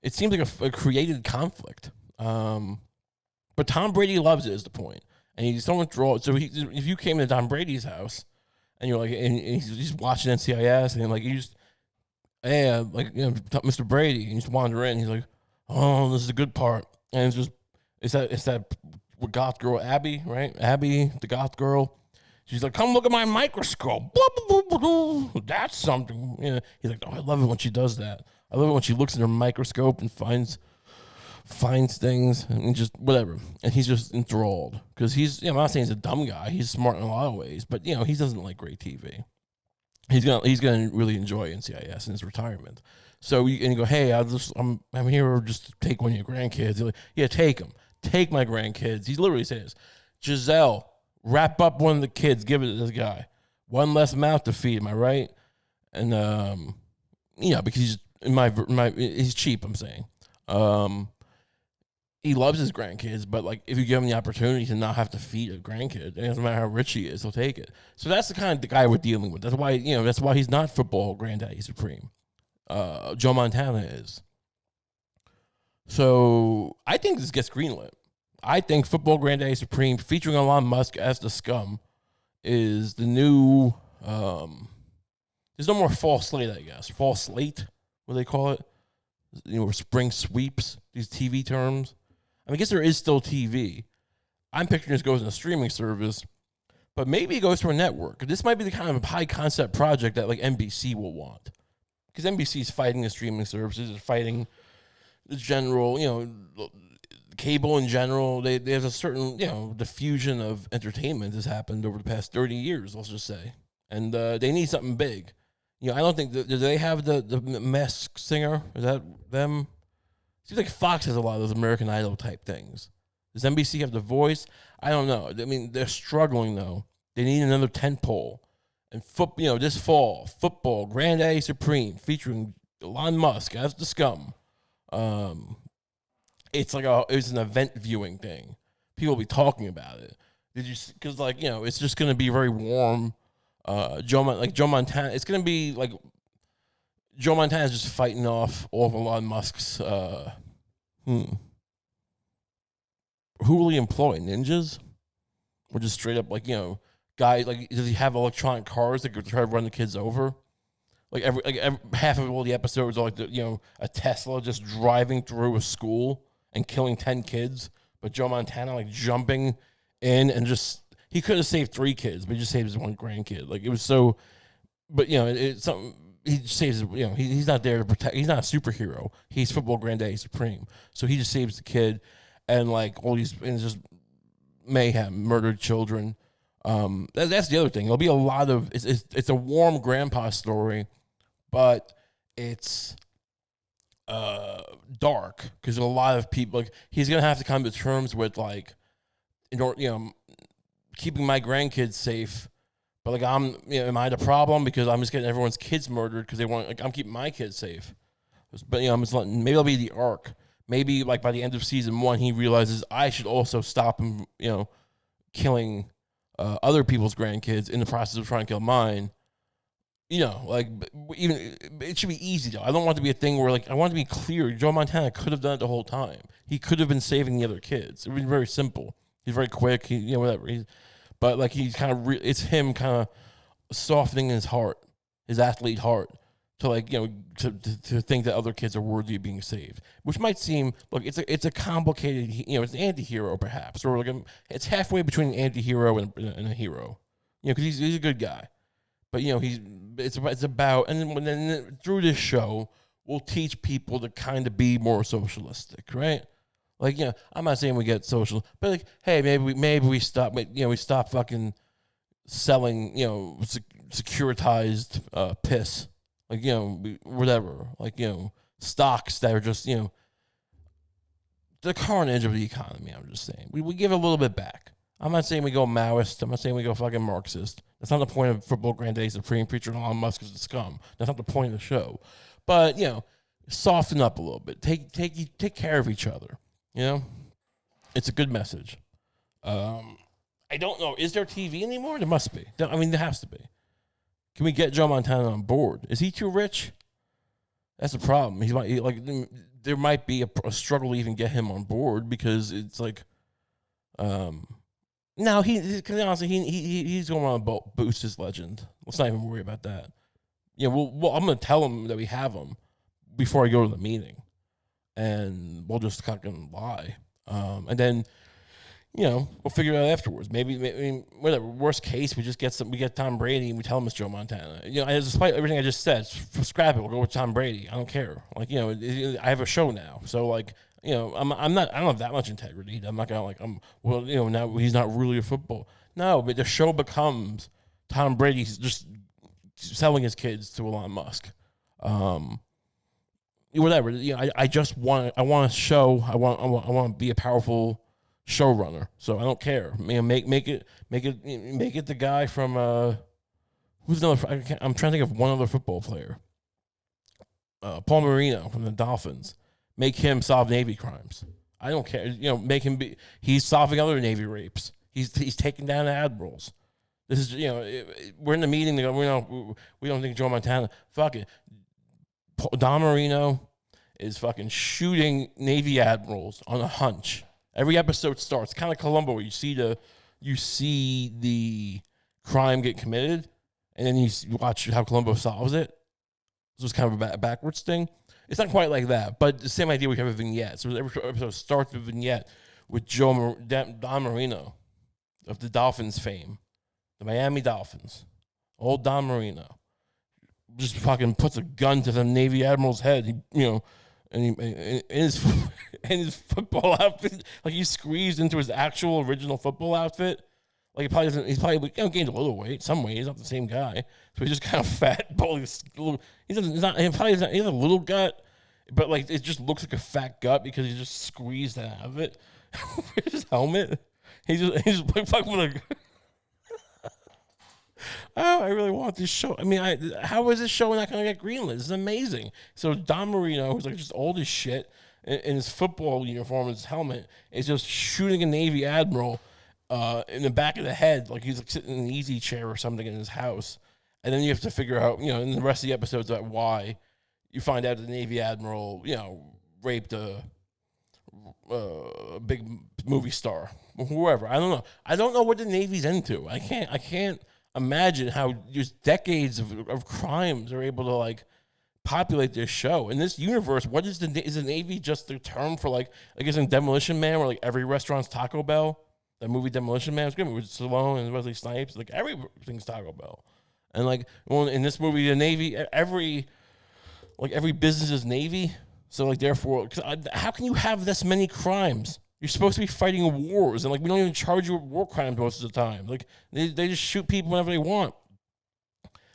it seems like a created conflict. But Tom Brady loves it, is the point. And he's so enthralled. So if you came to Tom Brady's house, and you're like... And he's watching NCIS, and like, you just... Hey, Mr. Brady, and you just wander in. He's like, "Oh, this is the good part," and it's that goth girl, Abby, right? Abby, the goth girl. She's like, "Come look at my microscope." Blah, blah, blah, blah. That's something. He's like, "Oh, I love it when she does that. I love it when she looks in her microscope and finds things and just whatever." And he's just enthralled because I'm not saying he's a dumb guy. He's smart in a lot of ways, but he doesn't like great TV. He's gonna really enjoy NCIS in his retirement. So you go, "Hey, I'm here just to take one of your grandkids." He's like, "Yeah, take him. Take my grandkids." He literally says, "Giselle, wrap up one of the kids, give it to this guy. One less mouth to feed." Am I right? And because he's cheap. I'm saying, he loves his grandkids, but like if you give him the opportunity to not have to feed a grandkid, it doesn't matter how rich he is, he'll take it. So that's the kind of guy we're dealing with. That's why he's not football granddaddy supreme. Joe Montana is. So I think this gets greenlit. I think football granddaddy supreme featuring Elon Musk as the scum is the new. There's no more false slate, I guess. False slate, what do they call it? Spring sweeps. These TV terms. I guess there is still TV. I'm picturing this goes in a streaming service, but maybe it goes to a network. This might be the kind of high concept project that like NBC will want, because NBC is fighting the streaming services, is fighting the general, cable in general. There's a certain diffusion of entertainment has happened over the past 30 years, let's just say, and they need something big. I don't think do they have the Masked Singer? Is that them? Seems like Fox has a lot of those American Idol type things. Does NBC have The Voice? I don't know. I mean, they're struggling though. They need another tentpole. And this fall, football Granddaddy Supreme featuring Elon Musk as the scum. It's an event viewing thing. People will be talking about it. Because it's just gonna be very warm. Joe Montana. It's gonna be like Joe Montana's just fighting off all of Elon Musk's. Who will he employ? Ninjas? Or just straight up guy? Like, does he have electronic cars that could try to run the kids over? Every half of all the episodes are like a Tesla just driving through a school and killing 10 kids, but Joe Montana jumping in and he could have saved 3 kids, but he just saved his one grandkid. It was so, but it's something. He saves, he's not there to protect. He's not a superhero. He's football granddaddy supreme. So he just saves the kid, and all these, and it's just mayhem, murdered children. That's the other thing. There'll be a lot of it's a warm grandpa story, but it's dark because a lot of people he's gonna have to come to terms with keeping my grandkids safe. But am I the problem because I'm just getting everyone's kids murdered because they want I'm keeping my kids safe? But I'm just letting, maybe it'll be the arc. Maybe like by the end of season 1, he realizes I should also stop him, killing other people's grandkids in the process of trying to kill mine. Like even it should be easy though. I don't want it to be a thing where like I want it to be clear. Joe Montana could have done it the whole time. He could have been saving the other kids. It would be very simple. He's very quick. Whatever. But like he's kind of it's him kind of softening his heart, his athlete heart, to like to think that other kids are worthy of being saved. Which might seem it's a complicated it's an anti-hero perhaps, or like it's halfway between an anti-hero and a hero. Because he's a good guy. But it's about, and then through this show, we'll teach people to kind of be more socialistic, right? Like I'm not saying we get social, but like, hey, maybe we stop, we stop fucking selling, securitized piss, like whatever, like stocks that are just the carnage of the economy. I'm just saying we give a little bit back. I'm not saying we go Maoist. I'm not saying we go fucking Marxist. That's not the point of Football Granddaddy Supreme Preacher and Elon Musk is the scum. That's not the point of the show. But, soften up a little bit. Take care of each other. It's a good message. I don't know. Is there TV anymore? There must be. I mean, there has to be. Can we get Joe Montana on board? Is he too rich? That's the problem. There might be a struggle to even get him on board because it's like, no, because honestly, he's going to want to boost his legend. Let's not even worry about that. I'm going to tell him that we have him before I go to the meeting, and we'll just fucking lie. And then, we'll figure it out afterwards. Maybe whatever. Worst case, we get Tom Brady and we tell him it's Joe Montana. Despite everything I just said, scrap it. We'll go with Tom Brady. I don't care. Like, I have a show now, so like. I don't have that much integrity. I'm not gonna now he's not really a football. No, but the show becomes Tom Brady's just selling his kids to Elon Musk. Whatever. I want to show. I want to be a powerful showrunner. So I don't care. Make it the guy from who's another. I'm trying to think of one other football player. Paul Marino from the Dolphins. Make him solve Navy crimes. I don't care. Make him be. He's solving other Navy rapes. He's taking down admirals. This is we're in the meeting. They go, we don't think Joe Montana. Fuck it. Don Marino is fucking shooting Navy admirals on a hunch. Every episode starts kind of Columbo, where you see the crime get committed, and then you watch how Columbo solves it. So it's kind of a backwards thing. It's not quite like that, but the same idea. We have a vignette. So every episode starts with a vignette with Don Marino of the Dolphins fame, the Miami Dolphins, old Don Marino, just fucking puts a gun to the Navy admiral's head. And in his football outfit, like he squeezed into his actual original football outfit. Like he probably doesn't. He's probably gained a little weight. Some weight. He's not the same guy. So he's just kind of fat. He has a little gut, but like it just looks like a fat gut because he just squeezed out of it with his helmet. He's fucking with a. Oh, I really want this show. I mean, how is this show not going to get greenlit? This is amazing. So Don Marino, who's like just old as shit, in his football uniform, his helmet, is just shooting a Navy admiral in the back of the head, like he's like sitting in an easy chair or something in his house. And then you have to figure out, in the rest of the episodes, about why you find out the Navy admiral, raped a big movie star, whoever. I don't know. I don't know what the Navy's into. I can't imagine how just decades of crimes are able to like populate this show. In this universe, what is the Navy just the term for like, I guess in Demolition Man, where like every restaurant's Taco Bell? That movie Demolition Man was good with Stallone and Wesley Snipes. Like everything's Taco Bell. And like in this movie, the Navy, every business is Navy. So like therefore, how can you have this many crimes? You're supposed to be fighting wars, and like we don't even charge you with war crimes most of the time. Like they just shoot people whenever they want.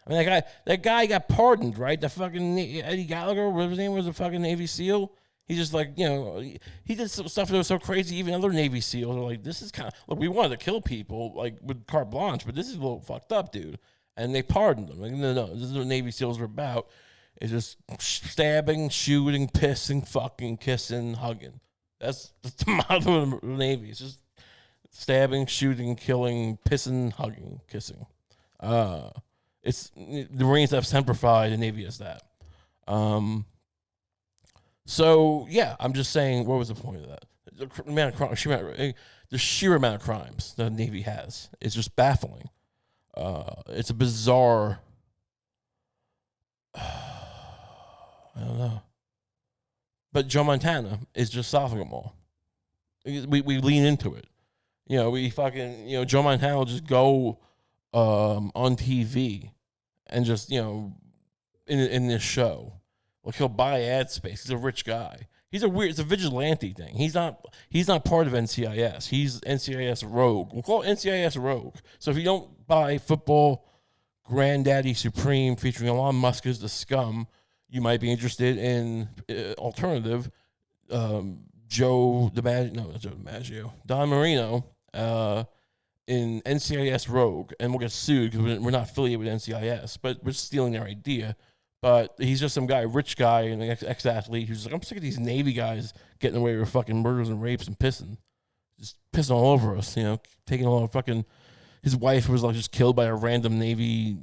I mean that guy got pardoned, right? The fucking Eddie Gallagher, whatever his name was, a fucking Navy SEAL. He just like he did some stuff that was so crazy. Even other Navy SEALs are like, this is kind of look. We wanted to kill people like with carte blanche, but this is a little fucked up, dude. And they pardoned him. Like no, this is what Navy SEALs are about. It's just stabbing, shooting, pissing, fucking, kissing, hugging. That's the motto of the Navy. It's just stabbing, shooting, killing, pissing, hugging, kissing. It's the Marines have Semper Fi, the Navy is that. So yeah, I'm just saying, what was the point of that? The amount of crime, the sheer amount of crimes the Navy has is just baffling. It's a bizarre. I don't know, but Joe Montana is just solving them all. We lean into it. We fucking Joe Montana will just go on TV and just in this show. Like he'll buy ad space. He's a rich guy. It's a vigilante thing. He's not part of NCIS. He's NCIS rogue. We'll call it NCIS rogue. So if you don't buy Football Granddaddy Supreme featuring Elon Musk as the scum, you might be interested in alternative Joe DiMaggio, Don Marino in NCIS rogue, and we'll get sued because we're not affiliated with NCIS, but we're stealing their idea. But he's just some guy, rich guy, and an ex-athlete who's like, I'm sick of these Navy guys getting away with fucking murders and rapes and pissing. Just pissing all over us, taking all our fucking... His wife was like just killed by a random Navy...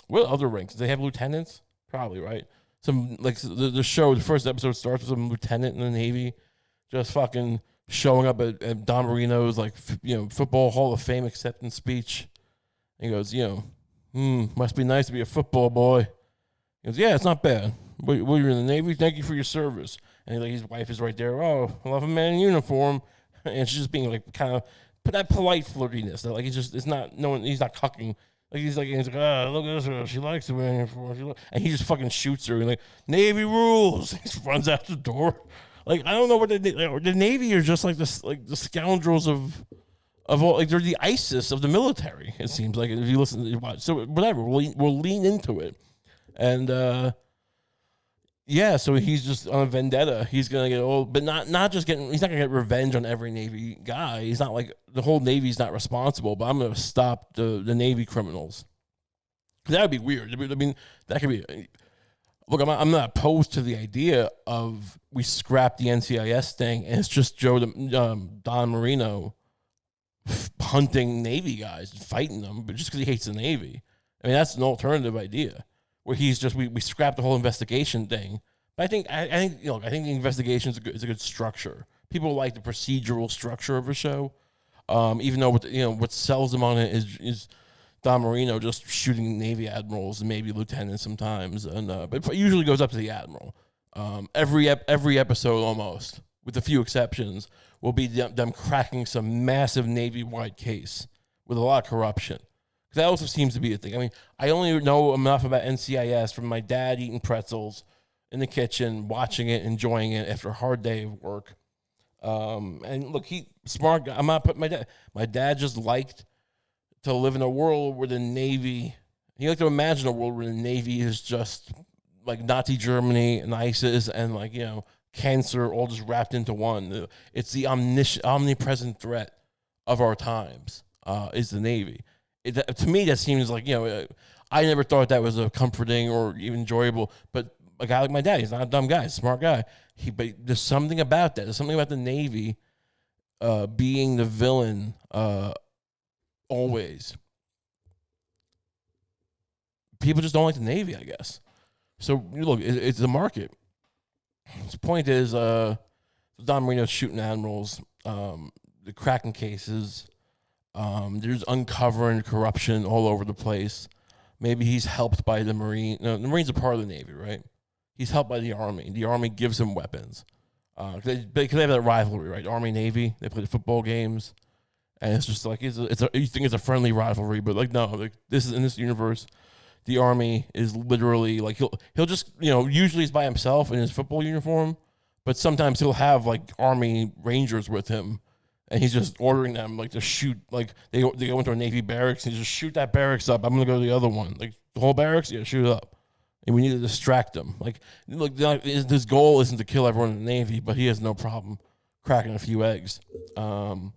what other ranks? Do they have lieutenants? Probably, right? Some, like, the show, the first episode starts with some lieutenant in the Navy just fucking showing up at Don Marino's, like, Football Hall of Fame acceptance speech. And he goes, must be nice to be a football boy. He goes, yeah, it's not bad. Well, you're in the Navy? Thank you for your service. And like, his wife is right there. Oh, I love a man in uniform. And she's just being like, kind of, put that polite flirtiness. That, like, he's not cucking. Like, he's like, look at this. She likes the man in uniform. And he just fucking shoots her. And like, Navy rules. He just runs out the door. Like, I don't know what the Navy are just like this, like the scoundrels of all, like they're the ISIS of the military. It seems like if you listen to watch, so whatever, we'll lean into it, and so he's just on a vendetta. He's gonna get old, but not just getting. He's not gonna get revenge on every Navy guy. He's not like the whole Navy's not responsible, but I'm gonna stop the Navy criminals. That would be weird. I mean, that could be. Look, I'm not opposed to the idea of we scrap the NCIS thing and it's just Don Marino hunting Navy guys and fighting them, but just because he hates the Navy. I mean, that's an alternative idea where he's just we scrap the whole investigation thing. But I think the investigation is a good structure. People like the procedural structure of a show, even though what sells them on it is Don Marino just shooting Navy admirals and maybe lieutenants sometimes, and but it usually goes up to the admiral. Every episode almost, with a few exceptions, will be them cracking some massive Navy-wide case with a lot of corruption. That also seems to be a thing. I mean, I only know enough about NCIS from my dad eating pretzels in the kitchen, watching it, enjoying it after a hard day of work. And look, smart guy. I'm not putting my dad. My dad just liked to live in a world where the Navy. He liked to imagine a world where the Navy is just like Nazi Germany and ISIS and cancer all just wrapped into one. It's the omnipresent threat of our times. Is the Navy. To me, that seems like I never thought that was a comforting or even enjoyable. But a guy like my dad, he's not a dumb guy, he's a smart guy. But there's something about that. There's something about the Navy being the villain always. People just don't like the Navy, I guess. So look, it's the market. The point is, Don Marino's shooting admirals, the cracking cases. There's uncovering corruption all over the place. Maybe he's helped by the Marine. No, the Marines are part of the Navy, right? He's helped by the Army. The Army gives him weapons. They have that rivalry, right? Army Navy. They play the football games, and it's just like you think it's a friendly rivalry, but like no, like this is in this universe. The Army is literally like he'll just usually he's by himself in his football uniform, but sometimes he'll have like Army Rangers with him. And he's just ordering them like to shoot, like they go into a Navy barracks and just shoot that barracks up. I'm gonna go to the other one, like the whole barracks, shoot it up. And we need to distract them. Like, look, his goal isn't to kill everyone in the Navy, but he has no problem cracking a few eggs. So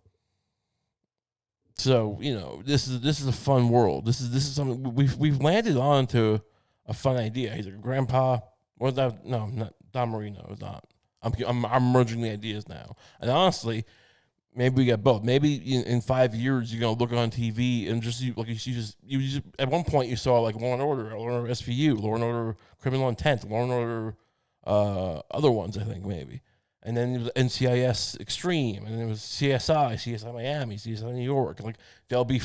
this is a fun world. This is something we've landed onto a fun idea. He's like, Grandpa, what that? No, not Don Marino. It's not. I'm merging the ideas now. And honestly, maybe we get both. Maybe in 5 years you're gonna look on TV and just like you just at one point you saw like Law and Order, Law and Order SVU, Law and Order Criminal Intent, Law and Order other ones I think maybe, and then it was NCIS Extreme, and then it was CSI Miami, CSI New York. Like there'll be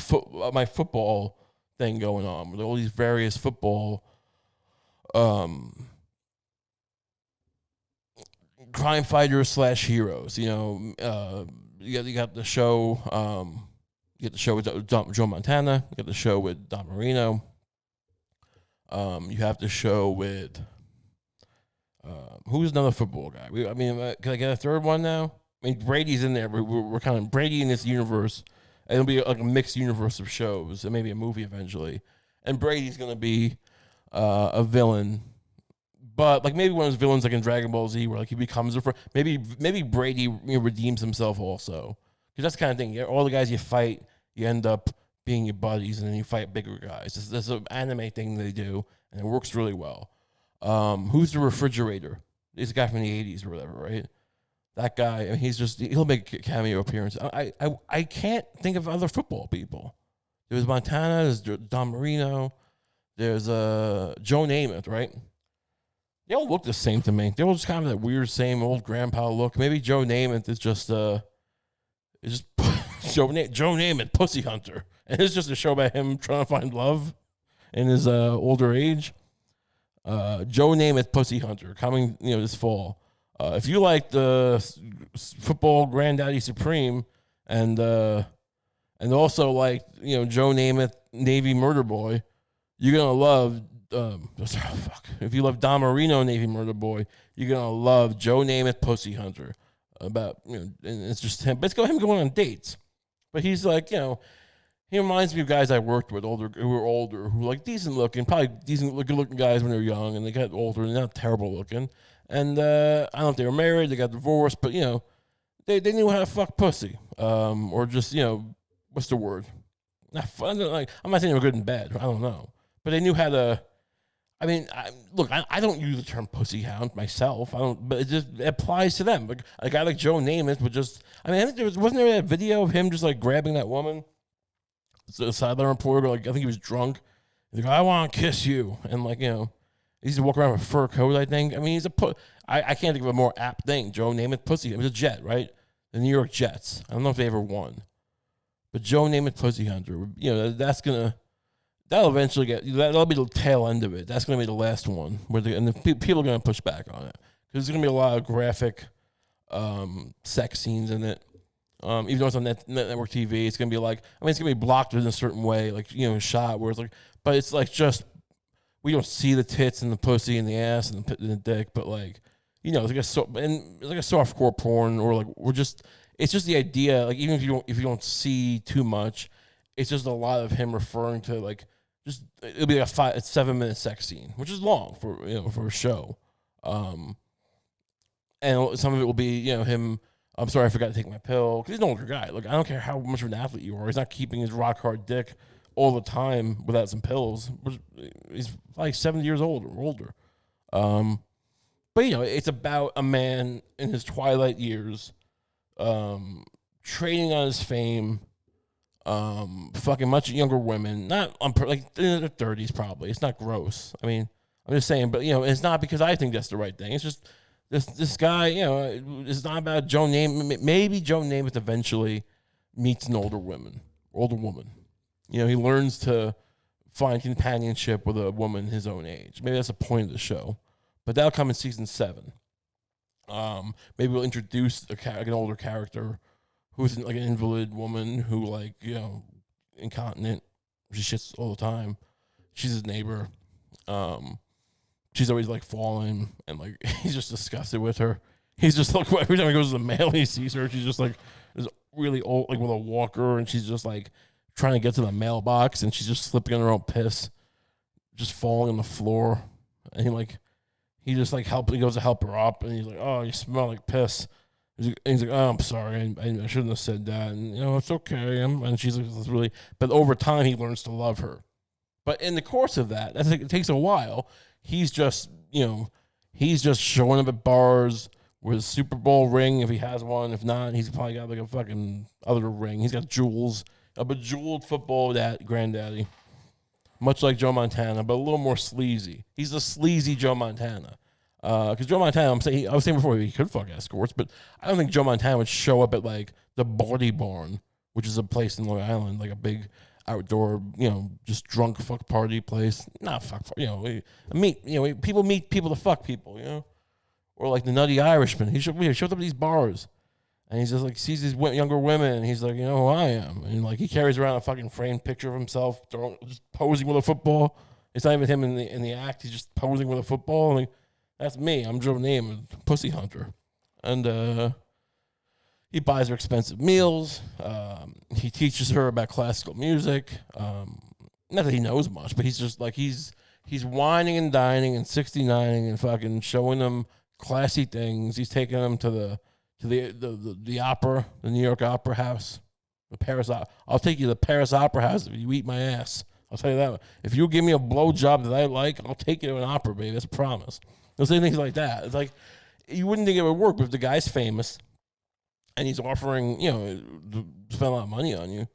my football thing going on with all these various football crime fighters slash heroes. You got the show. You got the show with Joe Montana. You got the show with Don Marino. You have the show with who's another football guy? Can I get a third one now? I mean, Brady's in there. We're kind of Brady in this universe, and it'll be like a mixed universe of shows, and maybe a movie eventually. And Brady's gonna be a villain. But like maybe one of those villains like in Dragon Ball Z, where like he becomes maybe Brady redeems himself also, because that's the kind of thing. All the guys you fight, you end up being your buddies, and then you fight bigger guys. This is an anime thing they do, and it works really well. Who's the refrigerator? This guy from the '80s or whatever, right? That guy, I mean, he'll make a cameo appearance. I can't think of other football people. There's Montana, there's Don Marino, there's Joe Namath, right? They all look the same to me. They all just kind of that weird same old grandpa look. Maybe Joe Namath is just Joe Namath, Pussy Hunter, and it's just a show about him trying to find love in his older age. Joe Namath, Pussy Hunter, coming this fall. If you like the football Granddaddy Supreme and also like Joe Namath, Navy Murder Boy, you're gonna love. If you love Don Marino, Navy Murder Boy, you're gonna love Joe Namath, Pussy Hunter. And it's just him. Basically, him going on dates. But he's like, he reminds me of guys I worked with, who were older, who were like decent looking, probably decent good looking guys when they were young, and they got older and not terrible looking. And I don't know if they were married, they got divorced, but they knew how to fuck pussy, or just what's the word? Not fun. Like I'm not saying they were good and bad. I don't know, but they knew how to. I mean, I don't use the term pussy hound myself. I don't, but it applies to them. Like a guy like Joe Namath would just. I mean, I think wasn't there a video of him just like grabbing that woman, the sideline reporter? Like I think he was drunk. He's like, I want to kiss you, and like he used to walk around with a fur coat. I think. I mean, I can't think of a more apt thing. Joe Namath, pussy. It was a Jet, right? The New York Jets. I don't know if they ever won, but Joe Namath, Pussy Hunter. That'll eventually that'll be the tail end of it. That's going to be the last one, people are going to push back on it because there's going to be a lot of graphic sex scenes in it. Even though it's on network TV, it's going to be like, it's going to be blocked in a certain way, like shot where it's like, but it's like just we don't see the tits and the pussy and the ass and the dick, but like it's like it's like a softcore porn, or like it's just the idea, like even if you don't see too much, it's just a lot of him referring to like. It'll be like a 7-minute sex scene, which is long for a show, and some of it will be him. I'm sorry, I forgot to take my pill, because he's an older guy. Like I don't care how much of an athlete you are, he's not keeping his rock hard dick all the time without some pills. He's like 70 years old or older. But it's about a man in his twilight years, trading on his fame. Fucking much younger women, not like in their 30s probably. It's not gross. I mean, I'm just saying, but it's not because I think that's the right thing. It's just this guy, it's not about Joe Namath. Maybe Joe Namath eventually meets an older woman. He learns to find companionship with a woman his own age. Maybe that's the point of the show, but that'll come in season 7. Maybe we'll introduce an older character who's like an invalid woman who like, incontinent. She shits all the time. She's his neighbor. She's always like falling, and like he's just disgusted with her. He's just like every time he goes to the mail, he sees her. She's just like is really old, like with a walker, and she's just like trying to get to the mailbox, and she's just slipping on her own piss, just falling on the floor. And he just like he goes to help her up, and he's like, "Oh, you smell like piss." He's like, "Oh, I'm sorry, I shouldn't have said that." And it's okay. And she's like, "This really," but over time, he learns to love her. But in the course of that, it takes a while. He's just, he's just showing up at bars with a Super Bowl ring if he has one. If not, he's probably got like a fucking other ring. He's got jewels, a bejeweled football granddaddy, much like Joe Montana, but a little more sleazy. He's a sleazy Joe Montana. Because Joe Montana, I was saying before, he could fuck escorts, but I don't think Joe Montana would show up at like the Barty Barn, which is a place in Long Island, like a big outdoor, just drunk fuck party place. Not fuck, people meet people to fuck people, or like the Nutty Irishman. He shows up at these bars, and he's just like sees these younger women, and he's like, you know who I am, and like he carries around a fucking framed picture of himself, just posing with a football. It's not even him in the act. He's just posing with a football. Like, that's me. I'm Joe Namath, pussy hunter, and he buys her expensive meals. He teaches her about classical music. Not that he knows much, but he's just like he's whining and dining and 69ing and fucking showing them classy things. He's taking them to the opera, the New York Opera House, the Paris. I'll take you to the Paris Opera House if you eat my ass. I'll tell you that. If you give me a blowjob that I like, I'll take you to an opera, baby. That's a promise. They'll say things like that. It's like you wouldn't think it would work, but if the guy's famous and he's offering, to spend a lot of money on you.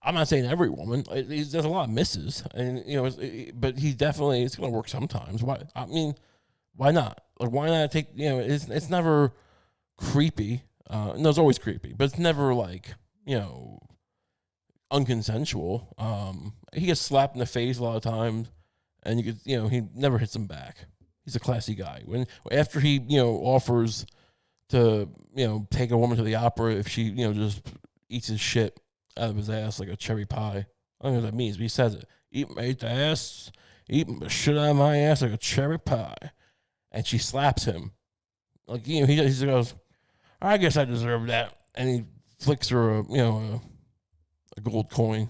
I'm not saying every woman. There's a lot of misses, and but he definitely it's going to work sometimes. Why? I mean, why not? Like, why not take? It's never creepy. No, it's always creepy, but it's never like unconsensual. He gets slapped in the face a lot of times, and he never hits him back. He's a classy guy. After he offers to take a woman to the opera if she just eats his shit out of his ass like a cherry pie. I don't know what that means, but he says it. Eat the shit out of my ass like a cherry pie. And she slaps him. Like, he just goes, I guess I deserve that. And he flicks her a gold coin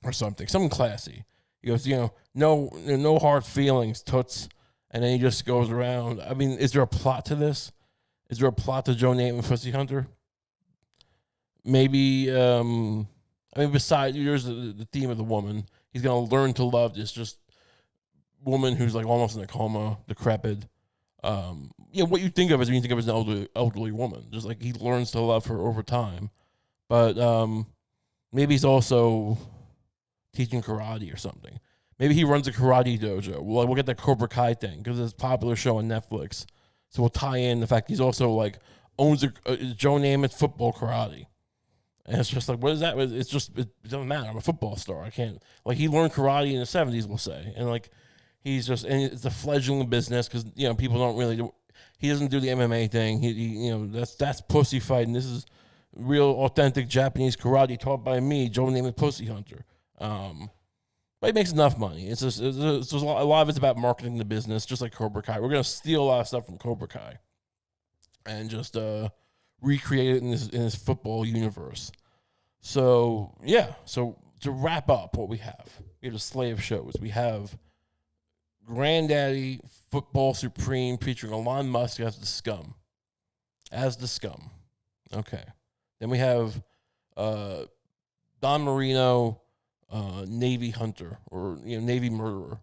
or something classy. He goes, no hard feelings, toots. And then he just goes around. I mean, is there a plot to this? Is there a plot to Joe Namath Pussy Hunter? Maybe, besides, here's the theme of the woman. He's going to learn to love this just woman who's like almost in a coma, decrepit. What you think of is when you think of as an elderly woman. Just like he learns to love her over time. But maybe he's also teaching karate or something. Maybe he runs a karate dojo. We'll get that Cobra Kai thing because it's a popular show on Netflix. So we'll tie in the fact he's also like owns a Joe Namath football karate. And it's just like, what is that? It's just, it doesn't matter. I'm a football star. I can't, like, he learned karate in the 70s, we'll say. And like, and it's a fledgling business because, people don't really he doesn't do the MMA thing. That's pussy fighting. This is real authentic Japanese karate taught by me, Joe Namath Pussy Hunter. But he makes enough money. It's just a lot of it's about marketing the business, just like Cobra Kai. We're gonna steal a lot of stuff from Cobra Kai, and just recreate it in this football universe. So yeah. So to wrap up, what we have a slate of shows. We have Granddaddy Football Supreme featuring Elon Musk as the scum. Okay. Then we have Don Marino. Navy hunter or Navy murderer.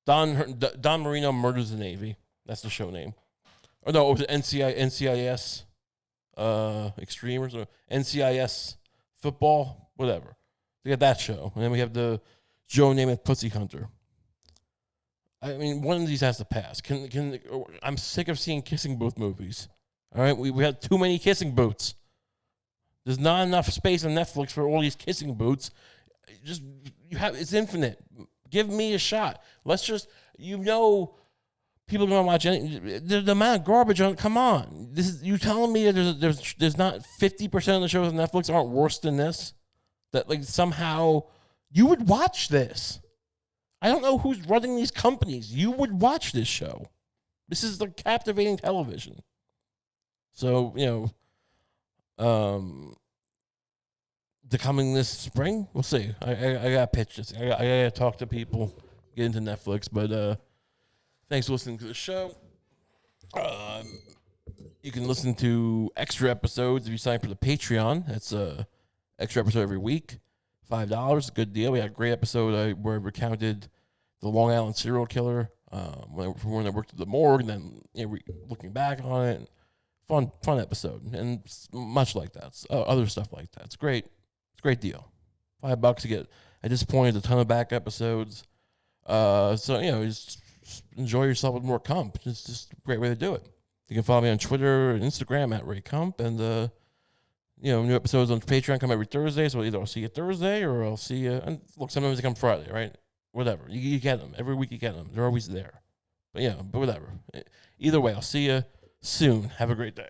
Don Marino murders the Navy. That's the show name. Or no, it was NCIS Extreme or something. NCIS football, whatever. We got that show, and then we have the Joe Namath Pussy Hunter. I mean, one of these has to pass. I'm sick of seeing kissing booth movies. All right, we have too many kissing booths. There's not enough space on Netflix for all these kissing booths. It's infinite. Give me a shot. Let's just, people are gonna watch the amount of garbage on. Come on, you telling me that there's not 50% of the shows on Netflix aren't worse than this? That like somehow you would watch this. I don't know who's running these companies. You would watch this show. This is like captivating television. So the coming this spring, we'll see. I gotta pitch this. I gotta talk to people, get into Netflix. But thanks for listening to the show. You can listen to extra episodes if you sign up for the Patreon. That's extra episode every week. $5, a good deal. We had a great episode where I recounted the Long Island serial killer when I worked at the morgue, and then looking back on it. Fun episode, and much like that. Other stuff like that. It's great. It's a great deal. $5 to get. At this point, a ton of back episodes. So just enjoy yourself with more Kump. It's just a great way to do it. You can follow me on Twitter and Instagram at Ray Kump, and new episodes on Patreon come every Thursday. So either I'll see you Thursday or I'll see you. And look, sometimes they come Friday, right? Whatever. You get them every week. You get them. They're always there. But whatever. Either way, I'll see you soon. Have a great day.